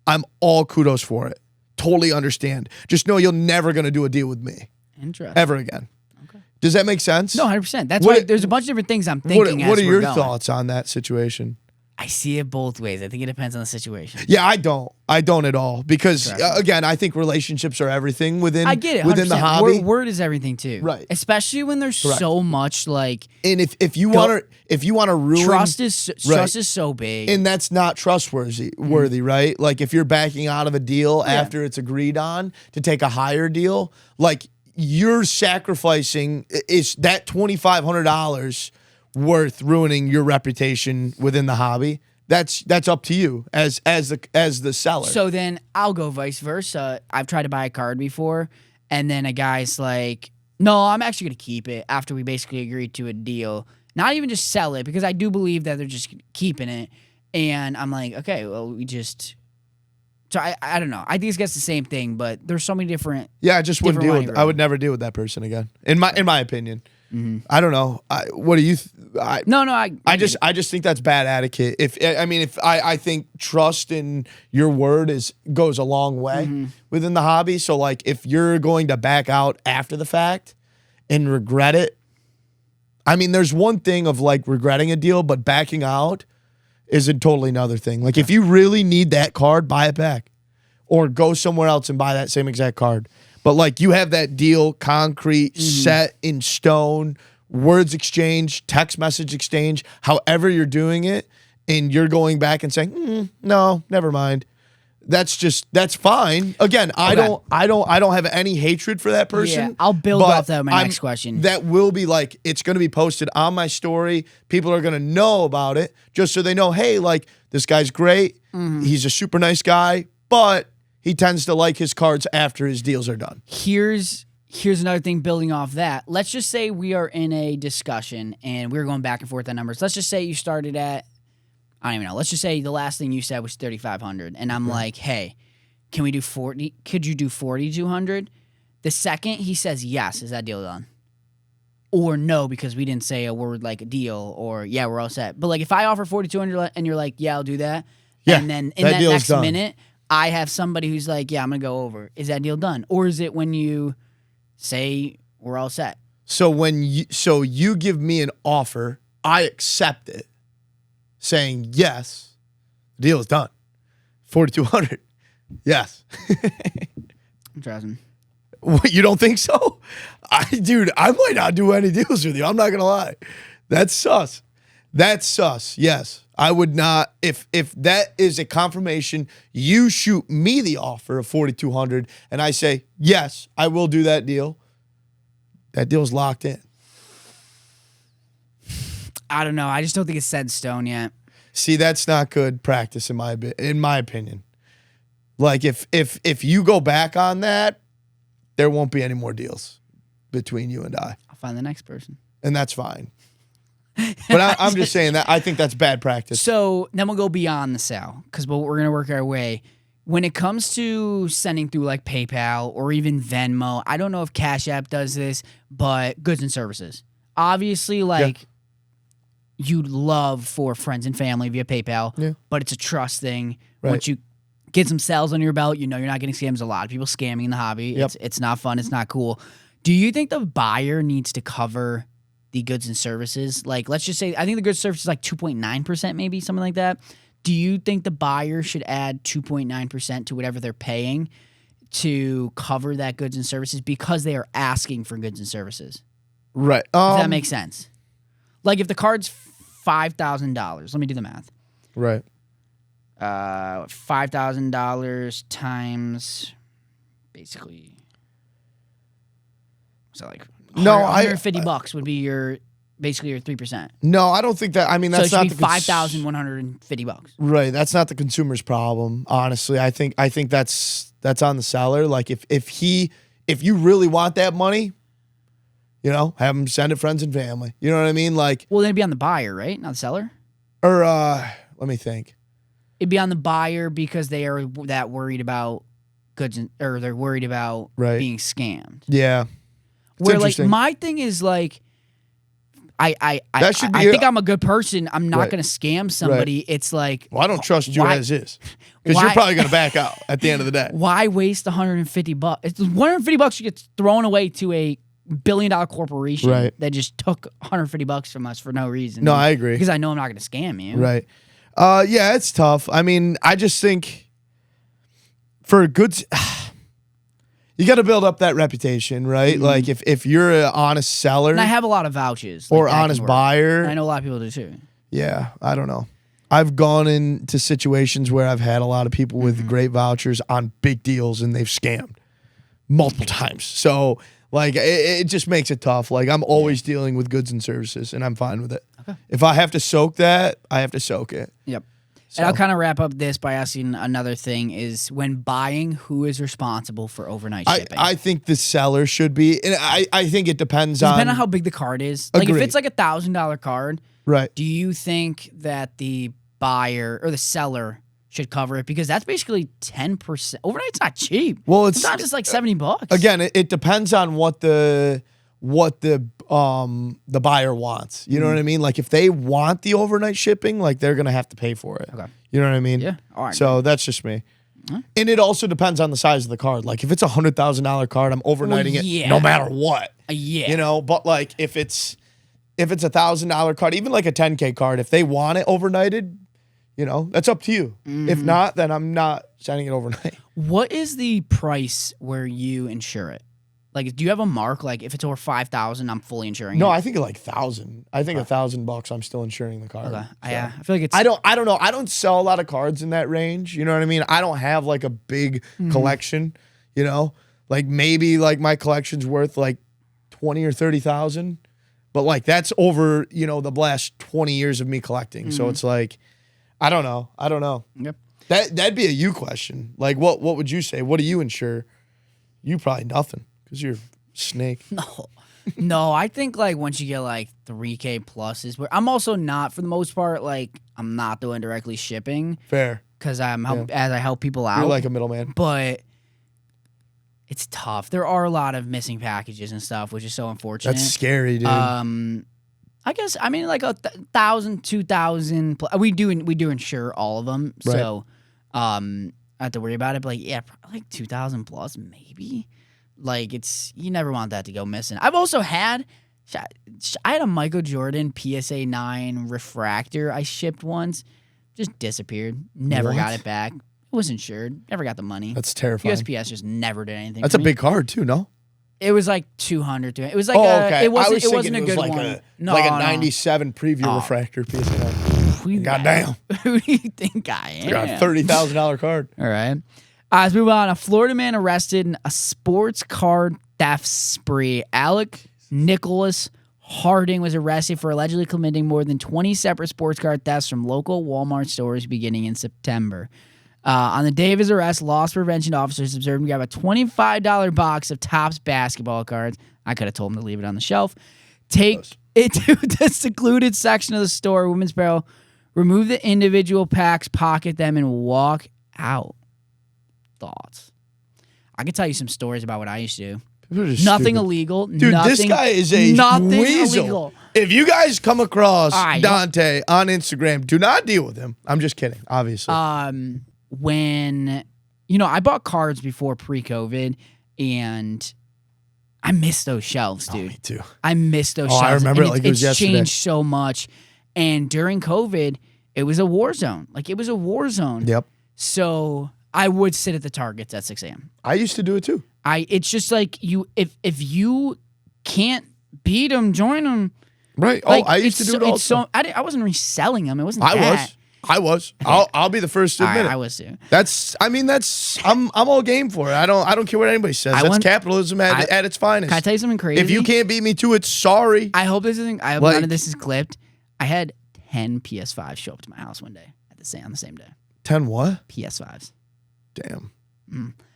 I'm all kudos for it. Totally understand. Just know you're never going to do a deal with me. Interesting. Ever again. Okay. Does that make sense? No, 100%. That's why there's a bunch of different things I'm thinking. What are your going. thoughts on that situation? I see it both ways. I think it depends on the situation. Yeah, I don't at all because again, I think relationships are everything within. I get it. 100%. Within the hobby. Word is everything too, right? Especially when there's so much like. And if you want to ruin trust is so big, and that's not trustworthy, right? Like if you're backing out of a deal after it's agreed on to take a higher deal, like you're sacrificing is that $2,500 worth ruining your reputation within the hobby. That's up to you as the seller. So then I'll go vice versa. I've tried to buy a card before, and then a guy's like, "No, I'm actually going to keep it." After we basically agreed to a deal, not even just sell it because I do believe that they're just keeping it. And I'm like, okay, well, we just. So I don't know. I think it's the same thing, but there's so many different. Yeah, I just wouldn't deal with. I would never deal with that person again. In my opinion. Mm-hmm. I don't know. What do you? I just think that's bad etiquette. I think trust in your word goes a long way within the hobby. So like, if you're going to back out after the fact and regret it, I mean, there's one thing of like regretting a deal, but backing out is a totally another thing. Like if you really need that card, buy it back, or go somewhere else and buy that same exact card. But like you have that deal concrete, set in stone, words exchange, text message exchange, however you're doing it, and you're going back and saying, no, never mind. That's fine. Again, I don't have any hatred for that person. Yeah, I'll build off that with my next question. That will be like, it's going to be posted on my story. People are going to know about it just so they know, hey, like this guy's great. He's a super nice guy, but he tends to like his cards after his deals are done. Here's another thing building off that. Let's just say we are in a discussion and we're going back and forth on numbers. Let's just say you started at, I don't even know. Let's just say the last thing you said was 3,500, and I'm like, hey, can we do 40? Could you do 4,200? The second he says yes, is that deal done? Or no, because we didn't say a word like a deal, or yeah, we're all set. But like if I offer 4,200 and you're like, yeah, I'll do that, and then in that next minute, I have somebody who's like, yeah, I'm going to go over. Is that deal done? Or is it when you say we're all set? So you give me an offer, I accept it, saying yes, the deal is done. 4,200. Yes. Interesting. What, you don't think so? Dude, I might not do any deals with you. I'm not going to lie. That's sus. That's sus. Yes. I would not, if that is a confirmation, you shoot me the offer of 4,200 and I say, yes, I will do that deal. That deal's locked in. I don't know. I just don't think it's set in stone yet. See, that's not good practice in my opinion. Like if you go back on that, there won't be any more deals between you and I. I'll find the next person. And that's fine. But I'm just saying that I think that's bad practice. So then we'll go beyond the sale because we're going to work our way. When it comes to sending through like PayPal or even Venmo, I don't know if Cash App does this, but goods and services. Obviously, like you'd love for friends and family via PayPal, but it's a trust thing. Right. Once you get some sales under your belt, you know you're not getting scammed. There's a lot of people scamming in the hobby. Yep. It's not fun. It's not cool. Do you think the buyer needs to cover the goods and services? Like, let's just say, I think the goods and services is like 2.9%, maybe something like that. Do you think the buyer should add 2.9% to whatever they're paying to cover that goods and services because they are asking for goods and services? Right. Does that make sense? Like if the card's $5,000, let me do the math. Right. $5,000 times basically, so like $150 would be your basically your 3%. No, I don't think that. I mean, that's so it not should be $5,150. Right, that's not the consumer's problem. Honestly, I think that's on the seller. Like if you really want that money, have them send it friends and family. You know what I mean? Like, well, then it'd be on the buyer, right, not the seller. Or let me think. It'd be on the buyer because they are that worried about goods, or they're worried about being scammed. Yeah. Where like my thing is like, I think I'm a good person. I'm not going to scam somebody. Right. It's like, well, I don't trust you as is, because you're probably going to back out at the end of the day. Why waste $150? It's $150 gets thrown away to a $1 billion corporation that just took $150 from us for no reason. No, I agree, because I know I'm not going to scam you. Right. Yeah, it's tough. I mean, I just think for goods. You got to build up that reputation, right? Mm-hmm. Like if you're an honest seller, and I have a lot of vouchers, or honest buyer. I know a lot of people do too. Yeah, I don't know. I've gone into situations where I've had a lot of people with great vouchers on big deals, and they've scammed multiple times. So like it just makes it tough. Like I'm always dealing with goods and services, and I'm fine with it. Okay. If I have to soak that, I have to soak it. Yep. So. And I'll kind of wrap up this by asking another thing is when buying, who is responsible for overnight shipping? I think the seller should be. And I think it depends on how big the card is. Like if it's like $1,000 card, right? Do you think that the buyer or the seller should cover it? Because that's basically 10%. Overnight's not cheap. Well, sometimes it's like $70. Again, it depends on what the buyer wants. You know what I mean? Like if they want the overnight shipping, like they're gonna have to pay for it. Okay. You know what I mean? Yeah. All right. So that's just me. And it also depends on the size of the card. Like if it's $100,000 card, I'm overnighting it no matter what. Yeah. But like if it's $1,000 card, even like a 10K card, if they want it overnighted, that's up to you. If not, then I'm not sending it overnight. What is the price where you insure it? Like, do you have a mark? Like, if it's over 5,000, I'm fully insuring it. No, I think like 1,000. I think $1,000. I'm still insuring the card. Okay. So. Yeah, I feel like it's. I don't know. I don't sell a lot of cards in that range. You know what I mean? I don't have like a big collection. Like maybe like my collection's worth like 20 or 30,000, but like that's over the last 20 years of me collecting. So it's like, I don't know. Yep. That'd be a you question. Like what would you say? What do you insure? You probably nothing. Because you're a snake. No, I think like once you get like 3K plus is where I'm also not, for the most part, like I'm not doing directly shipping. Fair. Because as I help people out. You're like a middleman. But it's tough. There are a lot of missing packages and stuff, which is so unfortunate. That's scary, dude. I guess, I mean, like 1,000, 2,000. We do insure all of them. Right. So I have to worry about it. But like, yeah, probably like 2,000 plus, maybe. Like you never want that to go missing. I've also had a Michael Jordan PSA 9 refractor I shipped once, just disappeared. Never got it back. It was insured. Never got the money. That's terrifying. USPS just never did anything. That's a big card too, no? It was like 200. It was like okay. It wasn't a good one. Like a 97 preview refractor PSA 9. Goddamn. Who do you think I am? You got a $30,000 card. All right. Let's move on. A Florida man arrested in a sports card theft spree. Alec Nicholas Harding was arrested for allegedly committing more than 20 separate sports card thefts from local Walmart stores beginning in September. On the day of his arrest, loss prevention officers observed him grab a $25 box of Topps basketball cards. I could have told him to leave it on the shelf. Take it to the secluded section of the store, women's apparel, remove the individual packs, pocket them, and walk out. Thoughts? I could tell you some stories about what I used to do. Nothing illegal. Dude, this guy is a weasel. Illegal. If you guys come across Dante on Instagram, do not deal with him. I'm just kidding, obviously. When, I bought cards before pre-COVID, and I miss those shelves, dude. Me too. I miss those shelves. I remember it like it was yesterday. It's changed so much. And during COVID, it was a war zone. Like, it was a war zone. Yep. So I would sit at the Targets at 6 a.m. I used to do it too. It's just like if you can't beat them, join them. Right. Like, I used to do it all the time. I wasn't reselling them. It wasn't I that. was. I was. I'll be the first to admit it. I was too. I'm all game for it. I don't care what anybody says. That's capitalism at its finest. Can I tell you something crazy? If you can't beat me to it, sorry. I hope none of this is clipped. I had 10 PS5s show up to my house one day on the same day. 10 what? PS5s. Damn.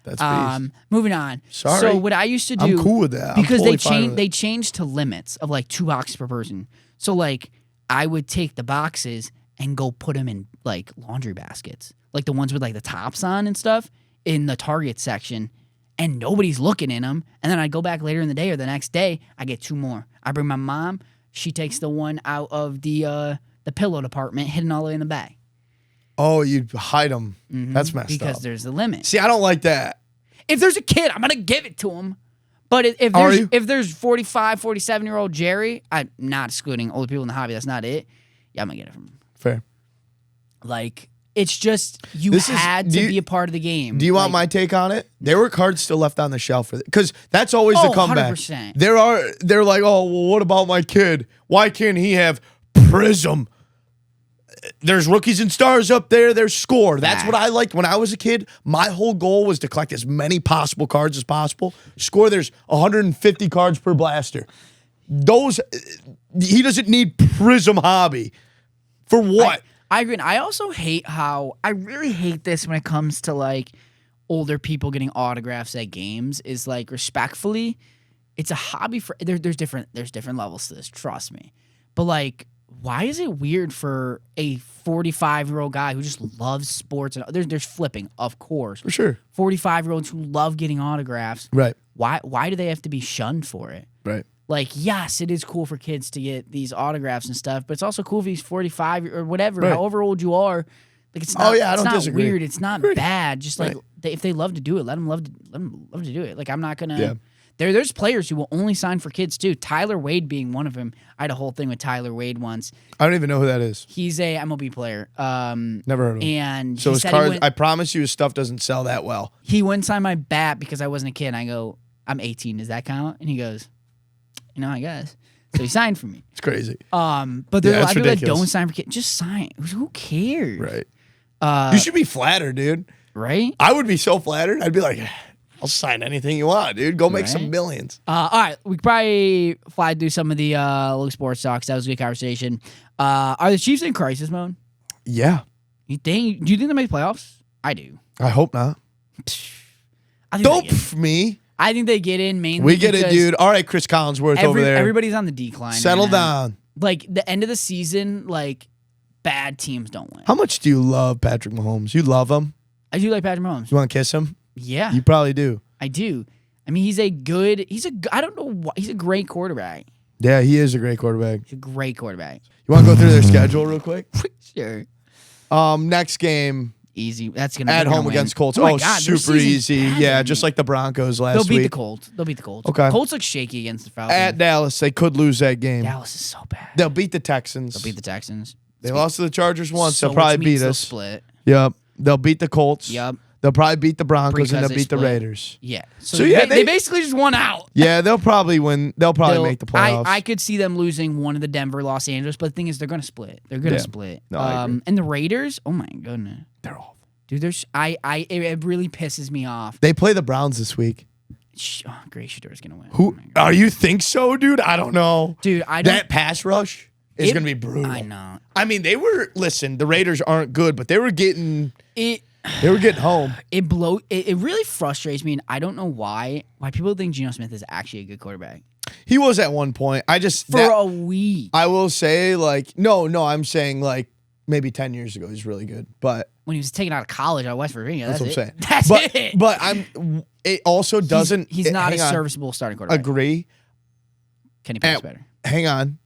That's beast. Moving on. Sorry. So what I used to do, I'm cool with that. because they changed to limits of like 2 boxes per person. So like I would take the boxes and go put them in like laundry baskets, like the ones with like the tops on and stuff in the Target section, and nobody's looking in them. And then I go back later in the day or the next day, I get 2 more. I bring my mom. She takes the one out of the pillow department, hidden all the way in the bag. Oh, you hide them. That's messed up. Because there's the limit. See, I don't like that. If there's a kid, I'm going to give it to him. But if there's 45, 47-year-old Jerry, I'm not excluding older people in the hobby. That's not it. Yeah, I'm going to get it from him. Fair. Like, it's just, you had to be a part of the game. Do you want my take on it? There were cards still left on the shelf for because that's always the comeback. 100%. They're like, oh, well, what about my kid? Why can't he have Prism? There's rookies and stars up there. There's Score. That's what I liked when I was a kid. My whole goal was to collect as many possible cards as possible. Score, there's 150 cards per blaster. He doesn't need Prism Hobby. For what? I agree. And I also hate I really hate this when it comes to like older people getting autographs at games, is like, respectfully, it's a hobby for, there's different levels to this, trust me. But like, why is it weird for a 45-year-old guy who just loves sports, and there's flipping, of course. For sure. 45-year-olds who love getting autographs. Right. Why do they have to be shunned for it? Right. Like, yes, it is cool for kids to get these autographs and stuff, but it's also cool if he's 45 or whatever, however old you are. Like, it's not, I don't disagree. Weird. It's not bad. Just like, if they love to do it, let them love to do it. Like, I'm not going to. Yeah. There's players who will only sign for kids too. Tyler Wade being one of them. I had a whole thing with Tyler Wade once. I don't even know who that is. He's a MLB player. Never heard of him. And so his cards, I promise you, his stuff doesn't sell that well. He wouldn't sign my bat because I wasn't a kid. And I go, I'm 18. Does that count? And he goes, I guess. So he signed for me. It's crazy. But there's a lot of people that don't sign for kids. Just sign. Who cares? Right. You should be flattered, dude. Right? I would be so flattered. I'd be like, I'll sign anything you want, dude. Go make some millions. All right. We could probably fly through some of the local sports talks. That was a good conversation. Are the Chiefs in crisis mode? Yeah. Do you think they make playoffs? I do. I hope not. Don't me. I think they get in mainly. We get it, dude. All right, Chris Collinsworth over there. Everybody's on the decline. Settle down. Like, the end of the season, like, bad teams don't win. How much do you love Patrick Mahomes? You love him? I do like Patrick Mahomes. You want to kiss him? Yeah. You probably do. I do. I mean, he's a great quarterback. Yeah, he is a great quarterback. He's a great quarterback. You want to go through their schedule real quick? Sure. Next game. Easy. That's going to be at home against Colts. Oh, God, super easy. Yeah, just like the Broncos last week. They'll beat the Colts. Okay. Colts look shaky against the Falcons. At Dallas, they could lose that game. Dallas is so bad. They'll beat the Texans. They lost to the Chargers once. They'll probably beat us. Split. Yep. They'll beat the Colts. Yep. They'll probably beat the Broncos and they'll beat the Raiders. Yeah. So yeah, they basically just won out. Yeah, they'll probably win. They'll probably make the playoffs. I could see them losing one of the Denver, Los Angeles, but the thing is, they're going to split. They're going to split. No, I agree. And the Raiders, oh my goodness, they're awful. Dude, it really pisses me off. They play the Browns this week. Gray Shador's going to win. Who? Oh, you think so, dude? I don't know. Dude, that pass rush is going to be brutal. I know. I mean, listen, the Raiders aren't good, but they were getting home. It really frustrates me, and I don't know why people think Geno Smith is actually a good quarterback. He was at one point. A week. I will say, like, no, I'm saying, like, maybe 10 years ago, he's really good. But when he was taken out of college at West Virginia, that's what I'm saying. That's it. But it also doesn't. He's not a serviceable starting quarterback. Agree. Kenny Pickett's better. Hang on.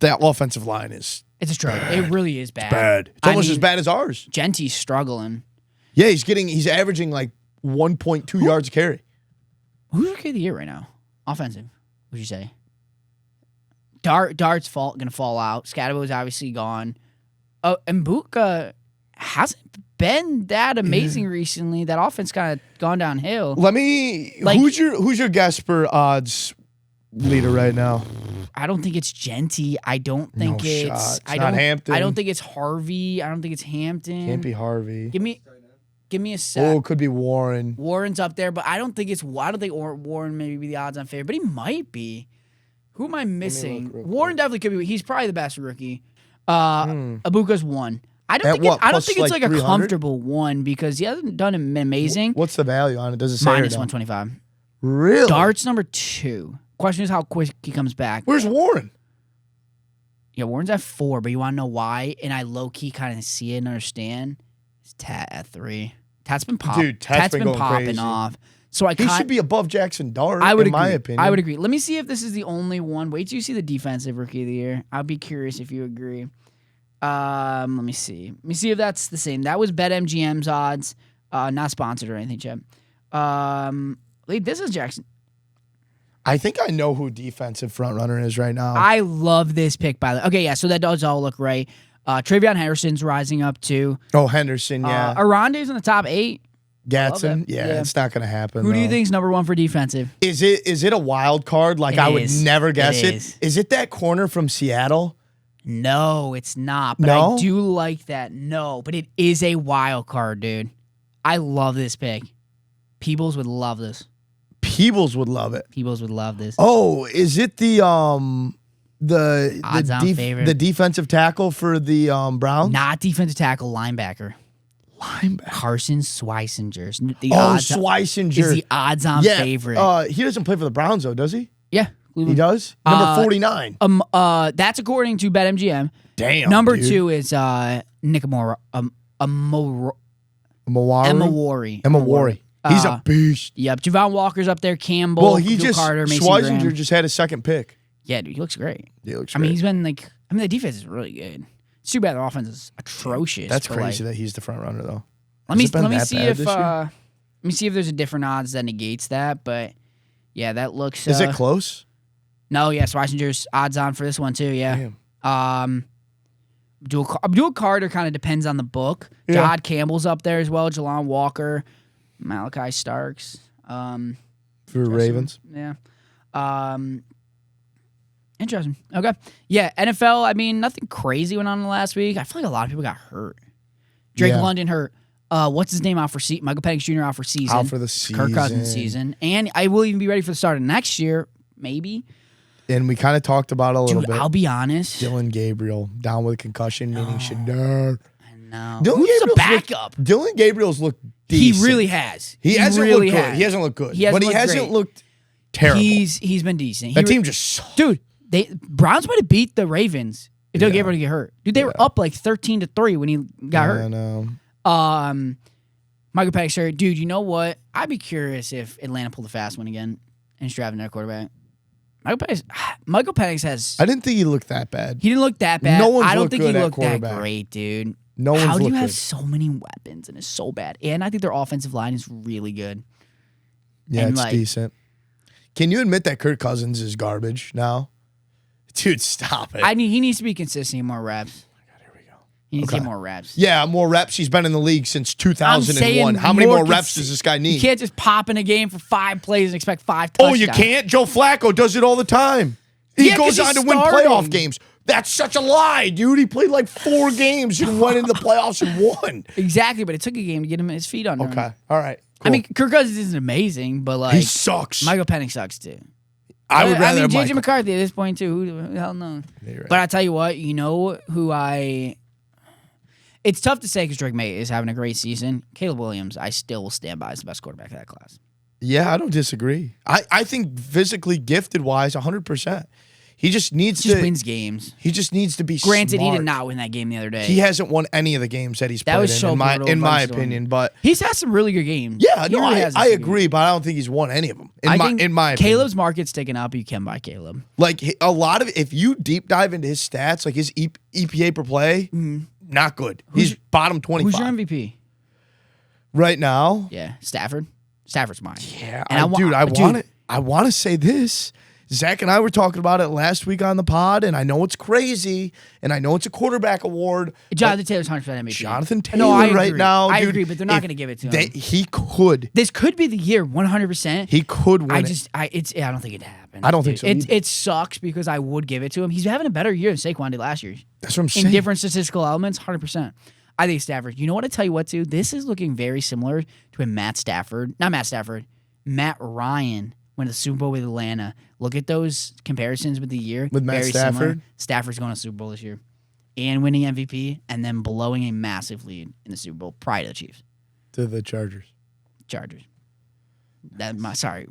That offensive line is. It's a struggle. It really is bad. It's bad. It's almost as bad as ours. Genty's struggling. Yeah, he's averaging like 1.2 yards a carry. Who's rookie of the year right now? Offensive, would you say? Dart's going to fall out. Skatteboo is obviously gone. Oh, and Buka hasn't been that amazing recently. That offense kind of gone downhill. Who's your guess for odds leader right now? I don't think it's Genty. I don't think No it's. shot. It's I not don't. Hampton. I don't think it's Harvey. I don't think it's Hampton. Can't be Harvey. Give me a sec. Oh, it could be Warren. Warren's up there, but I don't think it's. I don't think Warren maybe be the odds-on favorite, but he might be. Who am I missing? Warren definitely could be. He's probably the best rookie. Ibuka's 1. I don't think. I don't think it's like a 300? comfortable 1 because he hasn't done amazing. What's the value on it? Does it say Minus or no? 125. Really? Dart's number 2. Question is how quick he comes back. Where's Warren? Yeah, Warren's at 4, but you want to know why? And I low-key kind of see it and understand. It's Tat at 3. Tat's been popping. Dude, Tat's been going popping crazy. off. So He should be above Jackson Dart, I would in agree. my opinion. I would agree. Let me see if this is the only one. Wait till you see the defensive rookie of the year. I'll be curious if you agree. Let me see. Let me see if that's the same. That was BetMGM's odds. Not sponsored or anything, Chip. This is Jackson. I think I know who defensive front runner is right now. I love this pick, by the way. Okay, yeah, so that does all look right. Travion Henderson's rising up too. Oh, Henderson, yeah. Arande's in the top 8. Gatson, Yeah. it's not going to happen. Who do you though. think's number 1 for defensive? Is it a wild card? Like It I would is. never guess It it. is. Is it that corner from Seattle? No, it's not. But No? I do like that. No, but it is a wild card, dude. I love this pick. Peebles would love this. Peebles would love it. Peebles would love this. Oh, is it the Odds-on favorite. the defensive tackle for the Browns? Not defensive tackle, linebacker. Linebacker. Carson Schweissinger. Schweissinger Is the odds-on favorite. He doesn't play for the Browns though, does he? Yeah. He does. Number 49. That's according to BetMGM. Damn. Number dude. 2 is Nick Emma Wari. He's a beast. Yep. Javon Walker's up there. Campbell. Well, he Drew just Carter, Mason Schweissinger Graham. just had his second pick. Yeah, dude, he looks great. He looks I mean, great. he's been the defense is really good. It's too bad the offense is atrocious. That's but, crazy that he's the front runner though. Let me Has it been that see bad if this year? let me see if there's a different odds that negates that. But yeah, that looks. Is it close? No, yeah, Schweisinger's odds on for this one too. Yeah. Damn. Abdul Carter kind of depends on the book. Yeah. Jahad Campbell's up there as well. Jalon Walker, Malachi Starks. For Ravens. Yeah. Interesting. Okay. Yeah, NFL, I mean, nothing crazy went on last week. I feel like a lot of people got hurt. Drake Yeah. London hurt. What's his name out for season? Michael Penix Jr. out for season. Out for the season. Kirk Cousins season. And I will even be ready for the start of next year, maybe. And we kind of talked about it a little Dude, bit. I'll be honest. Dylan Gabriel down with a concussion, meaning Shadar. No. Dylan Who's the Gabriel's backup? Dylan Gabriel's looked He decent. really has. He hasn't really looked good. has. He hasn't looked good. He hasn't but he looked hasn't great. looked terrible. He's been decent. That team just sucked. Dude, Browns might have beat the Ravens if Dylan Gabriel didn't get hurt. Dude, they were up like 13-3 when he got hurt. I know. Michael Penix hurt. Dude, you know what? I'd be curious if Atlanta pulled a fast one again and is drafting their quarterback. Michael Penix has. I didn't think he looked that bad. He didn't look that bad. No one's I don't looked think he good at looked that quarterback. great, dude. No one's How do you looked have good. so many weapons and it's so bad? And I think their offensive line is really good. Yeah, and, it's like- decent. Can you admit that Kirk Cousins is garbage now? Dude, stop it. He needs to be consistent and more reps. Here we go. He needs to Okay. get more reps. Yeah, more reps. He's been in the league since I'm 2001. saying How many more more reps does this guy need? You can't just pop in a game for 5 plays and expect 5 Oh, touchdowns. you can't? Joe Flacco does it all the time. He Yeah, goes 'cause on he's to win starting. playoff games. That's such a lie, dude. He played like 4 games and went into the playoffs and won. Exactly, but it took a game to get him his feet under him. Okay. All right. I Cool. mean, Kirk Cousins isn't amazing, but like he sucks. Michael Penix sucks too. I would rather I mean, have JJ Michael. McCarthy at this point too. Who the hell knows? Yeah, you're right. But I tell you what, you know who I. It's tough to say because Drake May is having a great season. Caleb Williams, I still will stand by as the best quarterback of that class. Yeah, I don't disagree. I think physically gifted wise, 100%. He just needs Just to wins games. He just needs to be Granted, smart. he did not win that game the other day. He hasn't won any of the games that he's That played was in, so in my brutal in my against opinion. Dortmund. But He's had some really good games. yeah, He no, really has I some good agree, but I don't think he's won any of them. I think in my opinion. Caleb's market's taken up. You can buy Caleb. Like a lot of, if you deep dive into his stats, like his EPA per play, not good. He's bottom 25 Who's your MVP? right now. Yeah, Stafford. Stafford's mine. Yeah, And I want to say this. Zach and I were talking about it last week on the pod, and I know it's crazy, and I know it's a quarterback award. Jonathan Taylor's 100% MVP. Jonathan Taylor no, I agree. right now, I dude, agree, but they're not going to give it to him. He could. This could be the year, 100%. He could win I don't think it'd happen. I don't think so either. It sucks because I would give it to him. He's having a better year than Saquon did last year. That's what I'm saying. In different statistical elements, 100%. I think Stafford. You know what I tell you what, too? This is looking very similar to when Matt Ryan went to the Super Bowl with Atlanta. Look at those comparisons with the year. With Matt very Stafford? Similar. Stafford's going to the Super Bowl this year. And winning MVP, and then blowing a massive lead in the Super Bowl prior to the Chiefs. To the Chargers.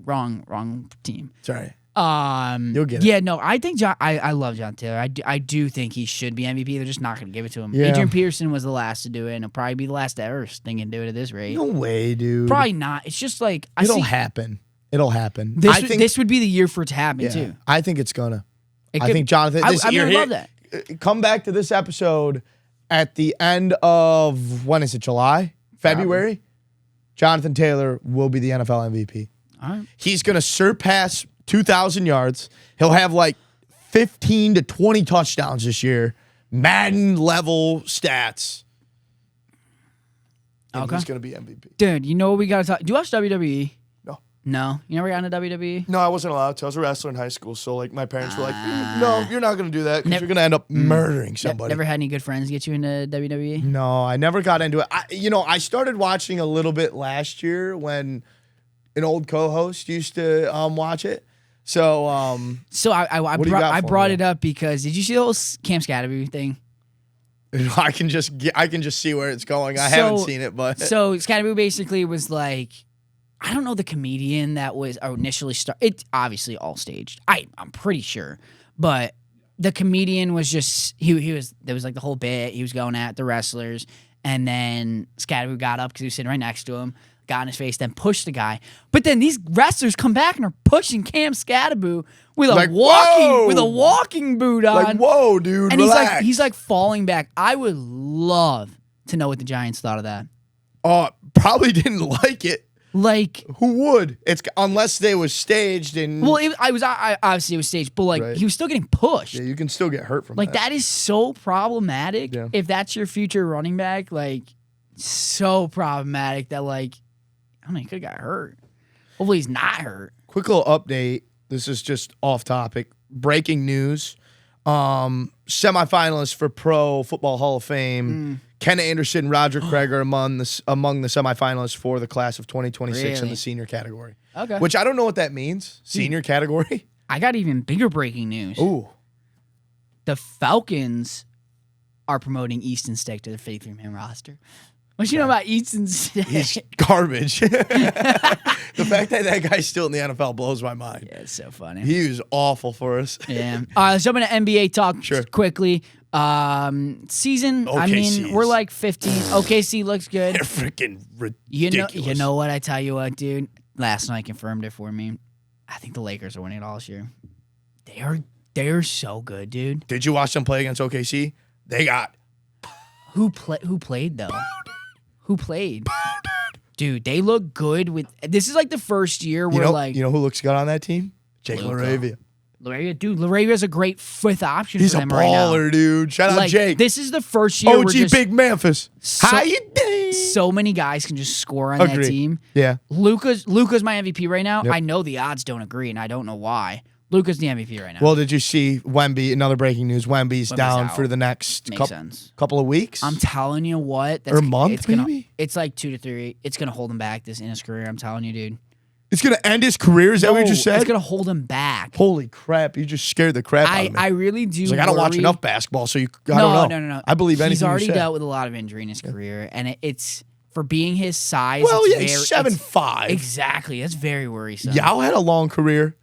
Wrong team. Sorry. You'll get it. Yeah, no, I think I love John Taylor. I do think he should be MVP. They're just not going to give it to him. Yeah. Adrian Peterson was the last to do it, and he'll probably be the last to ever think and do it at this rate. No way, dude. Probably not. It's just like It'll happen. It'll happen. This would be the year for it to happen too. I think it's gonna. I think Jonathan. I would love that. Come back to this episode at the end of when is it? July, February. Probably. Jonathan Taylor will be the NFL MVP. All right. He's gonna surpass 2,000 yards. He'll have like 15 to 20 touchdowns this year. Madden level stats. And he's gonna be MVP. Dude, you know what we gotta talk? Do you watch WWE? No. You never got into WWE? No, I wasn't allowed to. I was a wrestler in high school, so like my parents were like, "No, you're not going to do that because you're going to end up murdering somebody." Never had any good friends get you into WWE? No, I never got into it. I started watching a little bit last year when an old co-host used to watch it. So, I brought it up because did you see the whole Cam Skatteboo thing? I can just see where it's going. I haven't seen it, but so Skatteboo basically was like, I don't know the comedian that was initially it obviously all staged. I'm pretty sure. But the comedian was just there was like the whole bit. He was going at the wrestlers, and then Skatteboo got up because he was sitting right next to him, got in his face, then pushed the guy. But then these wrestlers come back and are pushing Cam Skatteboo with a walking boot on. Like, whoa, dude. And relax. he's like falling back. I would love to know what the Giants thought of that. Probably didn't like it. Like, who would? It's unless they was staged and obviously it was staged, but like he was still getting pushed. Yeah, you can still get hurt from like that is so problematic. Yeah. If that's your future running back, like so problematic that like I don't know, he could have got hurt. Hopefully he's not hurt. Quick little update. This is just off topic. Breaking news. Semifinalists for Pro Football Hall of Fame. Ken Anderson, Roger Craig are among the semifinalists for the class of 2026 in the senior category. Okay. Which I don't know what that means. Senior category? I got even bigger breaking news. Ooh. The Falcons are promoting Easton Stick to the 53-man roster. What you know about Easton Stick? He's garbage. The fact that guy's still in the NFL blows my mind. Yeah, it's so funny. He was awful for us. Yeah. Let's jump into NBA talk quickly. Season, OKC's. I mean, we're like 15. OKC looks good. They're freaking ridiculous. You know what? I tell you what, dude. Last night confirmed it for me. I think the Lakers are winning it all this year. They are so good, dude. Did you watch them play against OKC? They got who played though? Who played? Dude, they look good with. This is like the first year where you know who looks good on that team? Jake Luka. LaRavia. Laravia's a great fifth option He's for them a right now. baller, dude. Shout out Jake. This is the first year OG Big Memphis. How you doing? So many guys can just score on that team. Yeah. Luka's my MVP right now. Yep. I know the odds don't agree, and I don't know why. Luka's the MVP right now. Well, did you see Wemby? Another breaking news. Wemby's down out. for the next couple of weeks. I'm telling you what. Or a month, maybe? It's like 2 to 3. It's going to hold him back in his career. I'm telling you, dude. It's going to end his career? Is that what you just said? It's going to hold him back. Holy crap. You just scared the crap out of me. I really do. He's like, I don't watch enough basketball, so I don't know. No. I believe anything He's already you said. dealt with a lot of injury in his career, and it's for being his size. Well, it's he's 7'5". Exactly. That's very worrisome. Yao had a long career.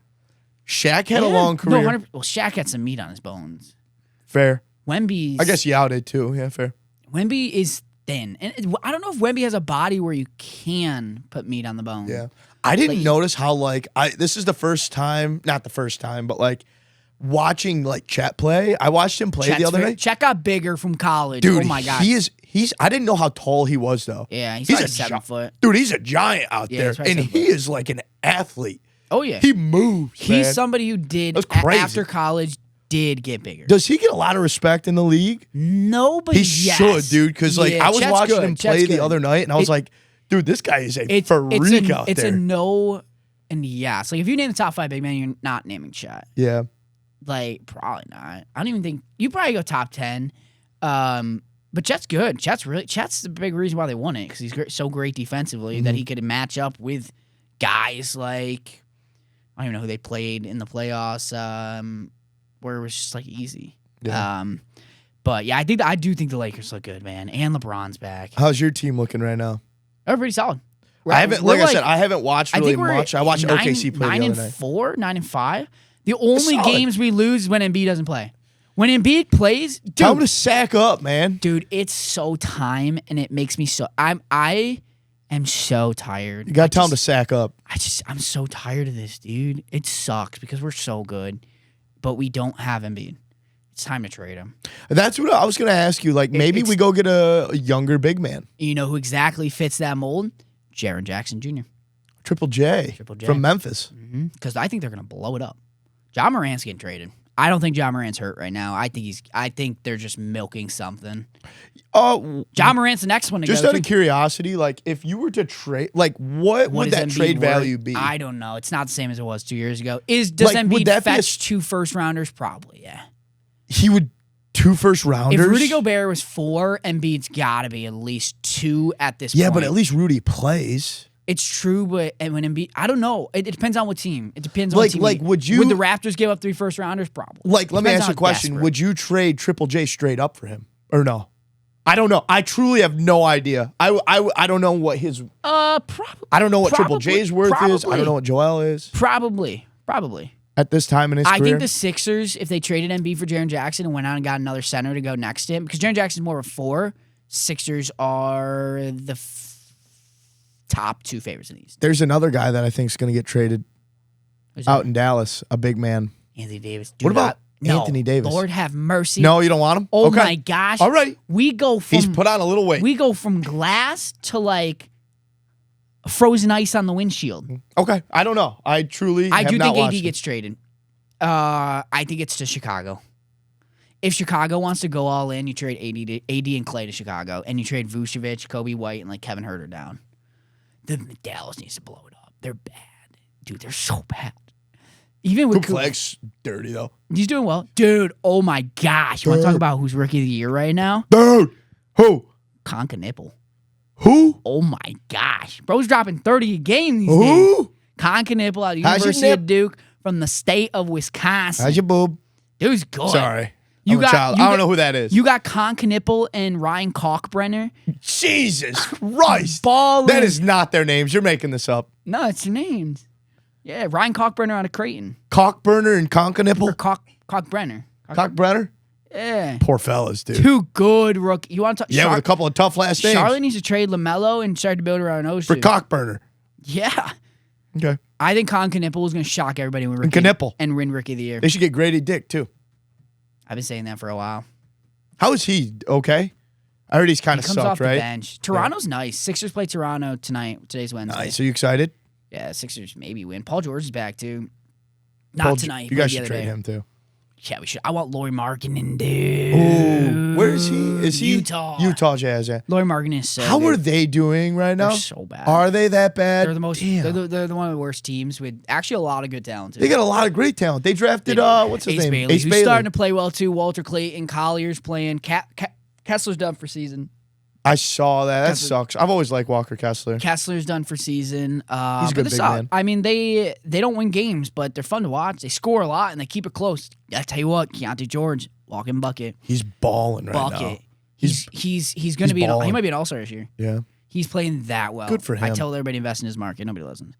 Shaq had a long career. No, well, Shaq had some meat on his bones. Fair. Wemby's. I guess Yao did too. Yeah, fair. Wemby is thin. And I don't know if Wemby has a body where you can put meat on the bone. Yeah. I didn't notice how, this is the first time, not the first time, but, watching, Chet play. I watched him play the other night. Chet got bigger from college. Dude, oh, my God. I didn't know how tall he was, though. Yeah, he's like 7 foot. Dude, he's a giant out there. He's And he is like an athlete. Oh, yeah. He moves, He's man. somebody who did, That's crazy. after college, did get bigger. Does he get a lot of respect in the league? No, but He yes. should, dude, because like Yeah, I was Chet's watching good. him Chet's play good. the other night, and I was like, dude, this guy is a freak out It's there. a no and yes. Like, if you name the top 5 big men, you're not naming Chet. Yeah. Like, probably not. I don't even think you probably go top 10. But Chet's good. Chet's the big reason why they won it because he's so great defensively that he could match up with guys like I don't even know who they played in the playoffs where it was just like easy. Yeah. But yeah, I do think the Lakers look good, man, and LeBron's back. How's your team looking right now? They're pretty solid. I haven't, like I said, I haven't watched really much. I watched OKC play the other night. 9-4, 9-5. The only solid. games we lose is when Embiid doesn't play. When Embiid plays, Tell him dude, to sack up, man. dude, it's so time, and it makes me so. I am so tired. You got to tell him to sack up. I'm so tired of this, dude. It sucks because we're so good, but we don't have Embiid. It's time to trade him. That's what I was going to ask you. Like, maybe we go get a younger big man. You know who exactly fits that mold? Jaren Jackson Jr. Triple J from Memphis. Because I think they're going to blow it up. Ja Morant's getting traded. I don't think Ja Morant's hurt right now. I think they're just milking something. Ja Morant's the next one to just go out to. of curiosity, like if you were to trade, like what would that Embiid trade worth? value be? I don't know. It's not the same as it was 2 years ago. Does Like, would Embiid that be fetch 2 first-rounders? Probably, yeah. He would 2 first-rounders. If Rudy Gobert was 4, Embiid's got to be at least 2 at this point. Yeah, but at least Rudy plays. It's true, but when Embiid, I don't know. It depends on what team. It depends on what team. Would would the Raptors give up 3 first-rounders? Probably. Like, let me Depends ask you a how question. desperate. Would you trade Triple J straight up for him or no? I don't know. I truly have no idea. I don't know what his. Probably. I don't know what Triple J's worth is. I probably. don't know what Joel is. Probably. At this time in his career. I think the Sixers, if they traded Embiid for Jaren Jackson and went out and got another center to go next to him, because Jaren Jackson's more of a 4, Sixers are the top 2 favorites in the East. There's another guy that I think is going to get traded out in Dallas, a big man. Anthony Davis. What about Anthony Davis? Lord have mercy. No, you don't want him? Oh okay. my gosh. All right. We go from He's put on a little weight. We go from glass to like frozen ice on the windshield. Okay. I don't know. I truly have do not think AD watched him. gets traded. I think it's to Chicago. If Chicago wants to go all in, you trade AD and Clay to Chicago, and you trade Vucevic, Kobe White, and like Kevin Huerter down. Then Dallas needs to blow it up. They're bad. Dude, they're so bad. Even with Flex dirty though. He's doing well. Dude, oh my gosh. You want to talk about who's rookie of the year right now? Dude. Who? Concanipple. Who? Oh my gosh. Bro's dropping 30 a game these days. Who? Concanipple out of the How's your University of nip? Duke from the state of Wisconsin. How's your boob? Dude's good. Sorry. You I'm got- a child. you I don't got- know who that is. You got Concanipple and Ryan Kalkbrenner. Jesus Christ. Balling. That is not their names. You're making this up. No, it's their names. Yeah, Ryan Kalkbrenner out of Creighton. Cockburner and Or Concanipple? Kalkbrenner. Cockbrenner? Yeah. Poor fellas, dude. Two good rookie. You want to talk? Yeah, with a couple of tough last names. Charlotte needs to trade LaMelo and start to build around those For two. Cockburner. Yeah. Okay. I think Concanipple is going to shock everybody with rookie Knipple. and win Rookie of the Year. They should get Grady Dick, too. I've been saying that for a while. How is he? Okay. I heard he's kind He of comes sucked, off the right? bench. Toronto's nice. Sixers play Toronto tonight. Today's Wednesday. Nice. Are you excited? Yeah, Sixers maybe win. Paul George is back too. Not Paul- tonight. You but guys the should other trade day. him, too. Yeah, we should. I want Lauri Markkanen, dude. Ooh. Where is he? Is he? Utah. Utah Jazz, yeah. Lauri Markkanen is so How good. are they doing right now? They're so bad. Are they that bad? They're the most. Damn. They're the one of the worst teams with actually a lot of good talent. Too. They got a lot of great talent. They drafted, what's his Ace name? Bailey, Ace who's Bailey. starting to play well too. Walter Clayton, Collier's playing. Kessler's done for season. I saw that. That Kessler. sucks. I've always liked Walker Kessler. Kessler's done for season. He's a but good they're big solid. man. I mean, they don't win games, but they're fun to watch. They score a lot and they keep it close. I tell you what, Keontae George, walking bucket, He's balling right bucket. now. He's going to be. balling. He might be an all-star this year. Yeah. He's playing that well. Good for I him. tell everybody invest in his market. Nobody listens.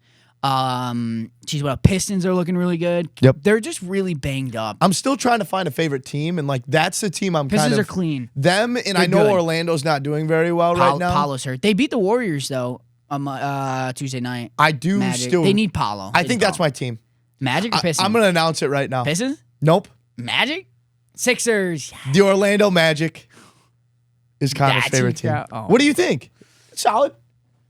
Geez, what? Pistons are looking really good. Yep. They're just really banged up. I'm still trying to find a favorite team, and like that's the team I'm Pistons kind are of clean. them. And I know good. Orlando's not doing very well right now. Paulo's hurt. They beat the Warriors though. Tuesday night. I do Magic. still. They need Paulo. I think that's my team. Magic or Pistons. I'm gonna announce it right now. Pistons. Nope. Magic. Sixers. The Orlando Magic is Connor's That's favorite who- team. oh. What do you think? Solid.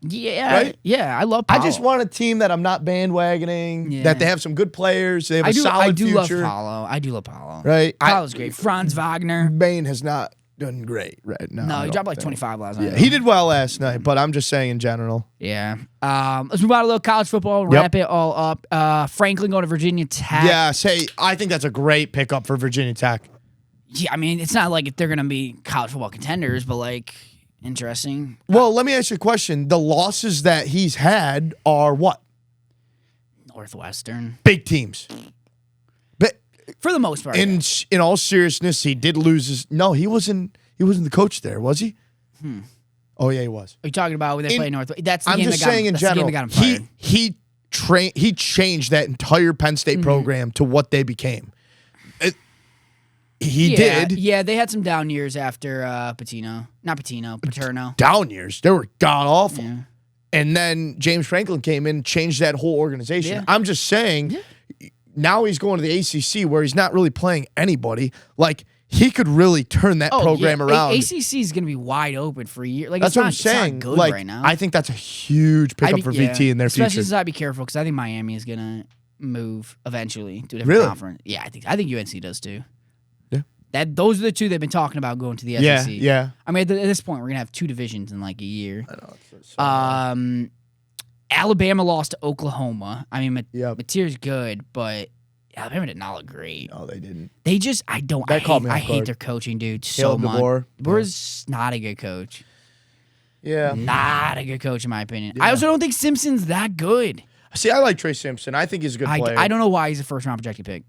Yeah, right? yeah, I love Paulo. I just want a team that I'm not bandwagoning, Yeah. that they have some good players, they have a solid future. I do love Paulo. Right? Paulo's great. Franz Wagner. Bain has not done great right now. No, he dropped like 25 last night. Yeah, he did well last night, but I'm just saying in general. Yeah. Let's move on to a little college football. Wrap it all up. Franklin going to Virginia Tech. Yeah, I think that's a great pickup for Virginia Tech. Yeah, I mean, it's not like they're going to be college football contenders, but like, interesting. Well, let me ask you a question. The losses that he's had are what? Northwestern. Big teams. But for the most part. In all seriousness, he did lose his. No, he wasn't the coach there, was he? Oh yeah, he was. Are you talking about when they play Northwestern? That's the I'm game just that got saying him, in that's the game general. that got him fired. He changed that entire Penn State program to what they became. He did. Yeah, they had some down years after Paterno. Down years. They were god awful. Yeah. And then James Franklin came in and changed that whole organization. Yeah. I'm just saying, now he's going to the ACC where he's not really playing anybody. Like, he could really turn that program around. ACC is going to be wide open for a year. Like, That's what I'm saying. It's not good like, right now. I think that's a huge pickup for VT in their Especially future. since I'd be careful because I think Miami is going to move eventually to a different conference. Yeah, I think UNC does too. Those are the two they've been talking about going to the SEC. Yeah. I mean, at this point, we're gonna have 2 divisions in like a year. I know. Alabama lost to Oklahoma. I mean, Mateer's good, but Alabama did not look great. No, they didn't. They just, I hate their coaching, dude, so much. DeBoer's not a good coach. Yeah. Not a good coach, in my opinion. I also don't think Simpson's that good. See, I like Trey Simpson. I think he's a good player. I don't know why he's a first-round projected pick.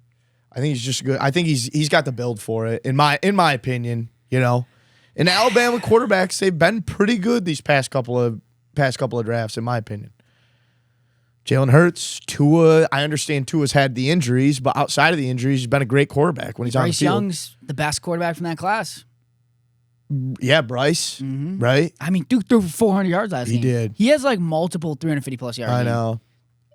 I think he's just good. I think he's got the build for it. In my opinion, And Alabama quarterbacks, they've been pretty good these past couple of drafts, in my opinion. Jalen Hurts, Tua. I understand Tua's had the injuries, but outside of the injuries, he's been a great quarterback when he's on the field. Bryce Young's the best quarterback from that class. Yeah, Bryce. Right? I mean, Duke threw for 400 yards last game. He did. He has like multiple 350-plus yards. I know.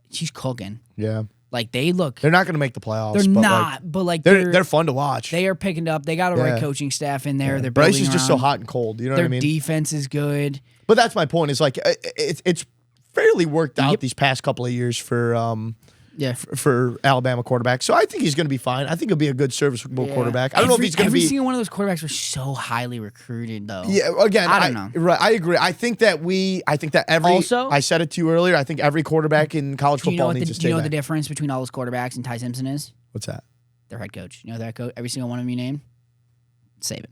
He's cooking. Yeah. Like, they're not going to make the playoffs. They're not, but they're fun to watch. They are picking up. They got a right coaching staff in there. Yeah. They're Bryce is around. just so hot and cold. You know what I mean? Their defense is good. But that's my point. Is like it's fairly worked out these past couple of years for Alabama quarterbacks. So I think he's going to be fine. I think he'll be a good serviceable quarterback. I don't know if he's going to be. Every single one of those quarterbacks were so highly recruited, though. Yeah, again, I don't know. Right, I agree. I think that Also, I said it to you earlier. I think every quarterback in college football needs to stay Do you know back. what the difference between all those quarterbacks and Ty Simpson is? What's that? Their head coach. You know their head coach? Every single one of them you name? Saban.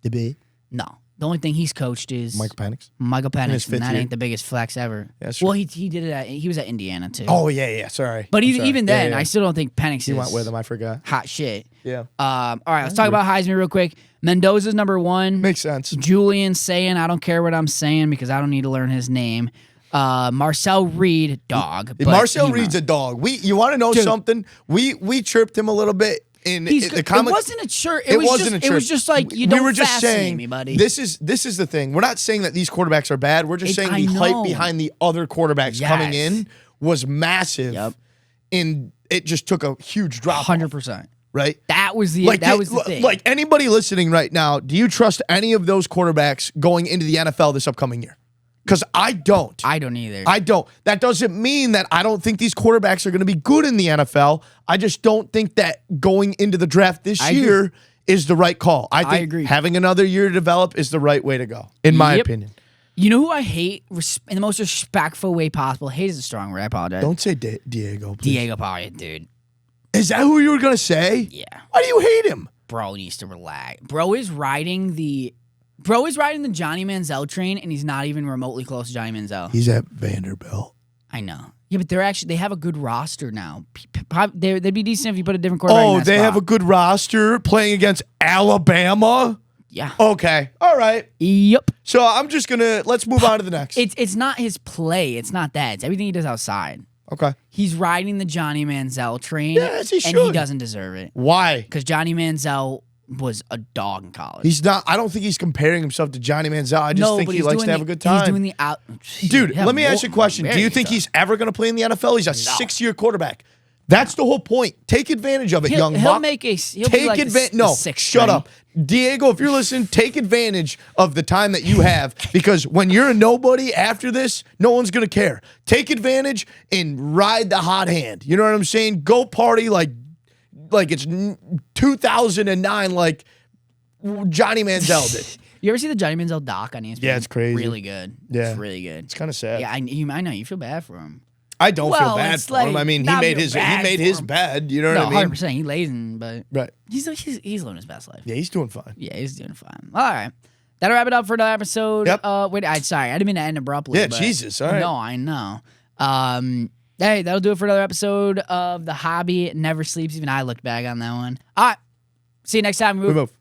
DB. No. The only thing he's coached is Michael Penix. And that ain't the biggest flex ever. Yeah, well, he did it he was at Indiana too. Oh yeah. Sorry. But even then, I still don't think Penix he went with him. I forgot. Hot shit. Yeah. All right, let's talk about Heisman real quick. Mendoza's number 1. Makes sense. Julian saying, I don't care what I'm saying because I don't need to learn his name. Marcel Reed, dog. Marcel Reed's a dog. You want to know something? We chirped him a little bit. The comment, it wasn't a chirp. It was just like we were just saying, me, buddy. This is the thing. We're not saying that these quarterbacks are bad. We're just saying the hype behind the other quarterbacks coming in was massive, and it just took a huge drop. 100%. Right. That was the thing. Like anybody listening right now, do you trust any of those quarterbacks going into the NFL this upcoming year? Because I don't. I don't either. I don't. That doesn't mean that I don't think these quarterbacks are going to be good in the NFL. I just don't think that going into the draft this year is the right call. I think agree. Having another year to develop is the right way to go, in my opinion. You know who I hate in the most respectful way possible? Hate is a strong word. I apologize. Don't say Diego, please. Diego Payet, dude. Is that who you were going to say? Yeah. Why do you hate him? Bro needs to relax. Bro is riding the Johnny Manziel train, and he's not even remotely close to Johnny Manziel. He's at Vanderbilt. I know. Yeah, but they have a good roster now. They'd be decent if you put a different quarterback in that they spot. have a good roster playing against Alabama? Yeah. Okay. All right. Yep. So I'm just going to, let's move on to the next. It's not his play. It's not that. It's everything he does outside. Okay. He's riding the Johnny Manziel train. Yes, he should. And he doesn't deserve it. Why? Because Johnny Manziel was a dog in college. He's not. I don't think he's comparing himself to Johnny Manziel. I just think he likes to have a good time. He's doing the out. Dude, let me ask you a question. Do you think he's ever going to play in the NFL? He's a 6-year quarterback. That's the whole point. Take advantage of it, young He'll buck. make a. He'll Take be like advantage. the No, sixth shut string. up, Diego. If you're listening, take advantage of the time that you have, because when you're a nobody after this, no one's gonna care. Take advantage and ride the hot hand. You know what I'm saying? Go party like it's 2009, like Johnny Manziel did. You ever see the Johnny Manziel doc on ESPN? Yeah, it's crazy. Really good. Yeah. It's really good. It's kind of sad. Yeah, I know. You feel bad for him. I don't feel Well, bad it's for him. like, I mean, he not made feel his bad for him. bed. You know No, what I mean? 100%. He's lazy, but Right. he's living his best life. Yeah, he's doing fine. Yeah, he's doing fine. All right. That'll wrap it up for another episode. Yep. Sorry, I didn't mean to end abruptly. Yeah, but Jesus. All right. No, I know. Hey, that'll do it for another episode of The Hobby Never Sleeps. Even I looked back on that one. All right. See you next time. We move.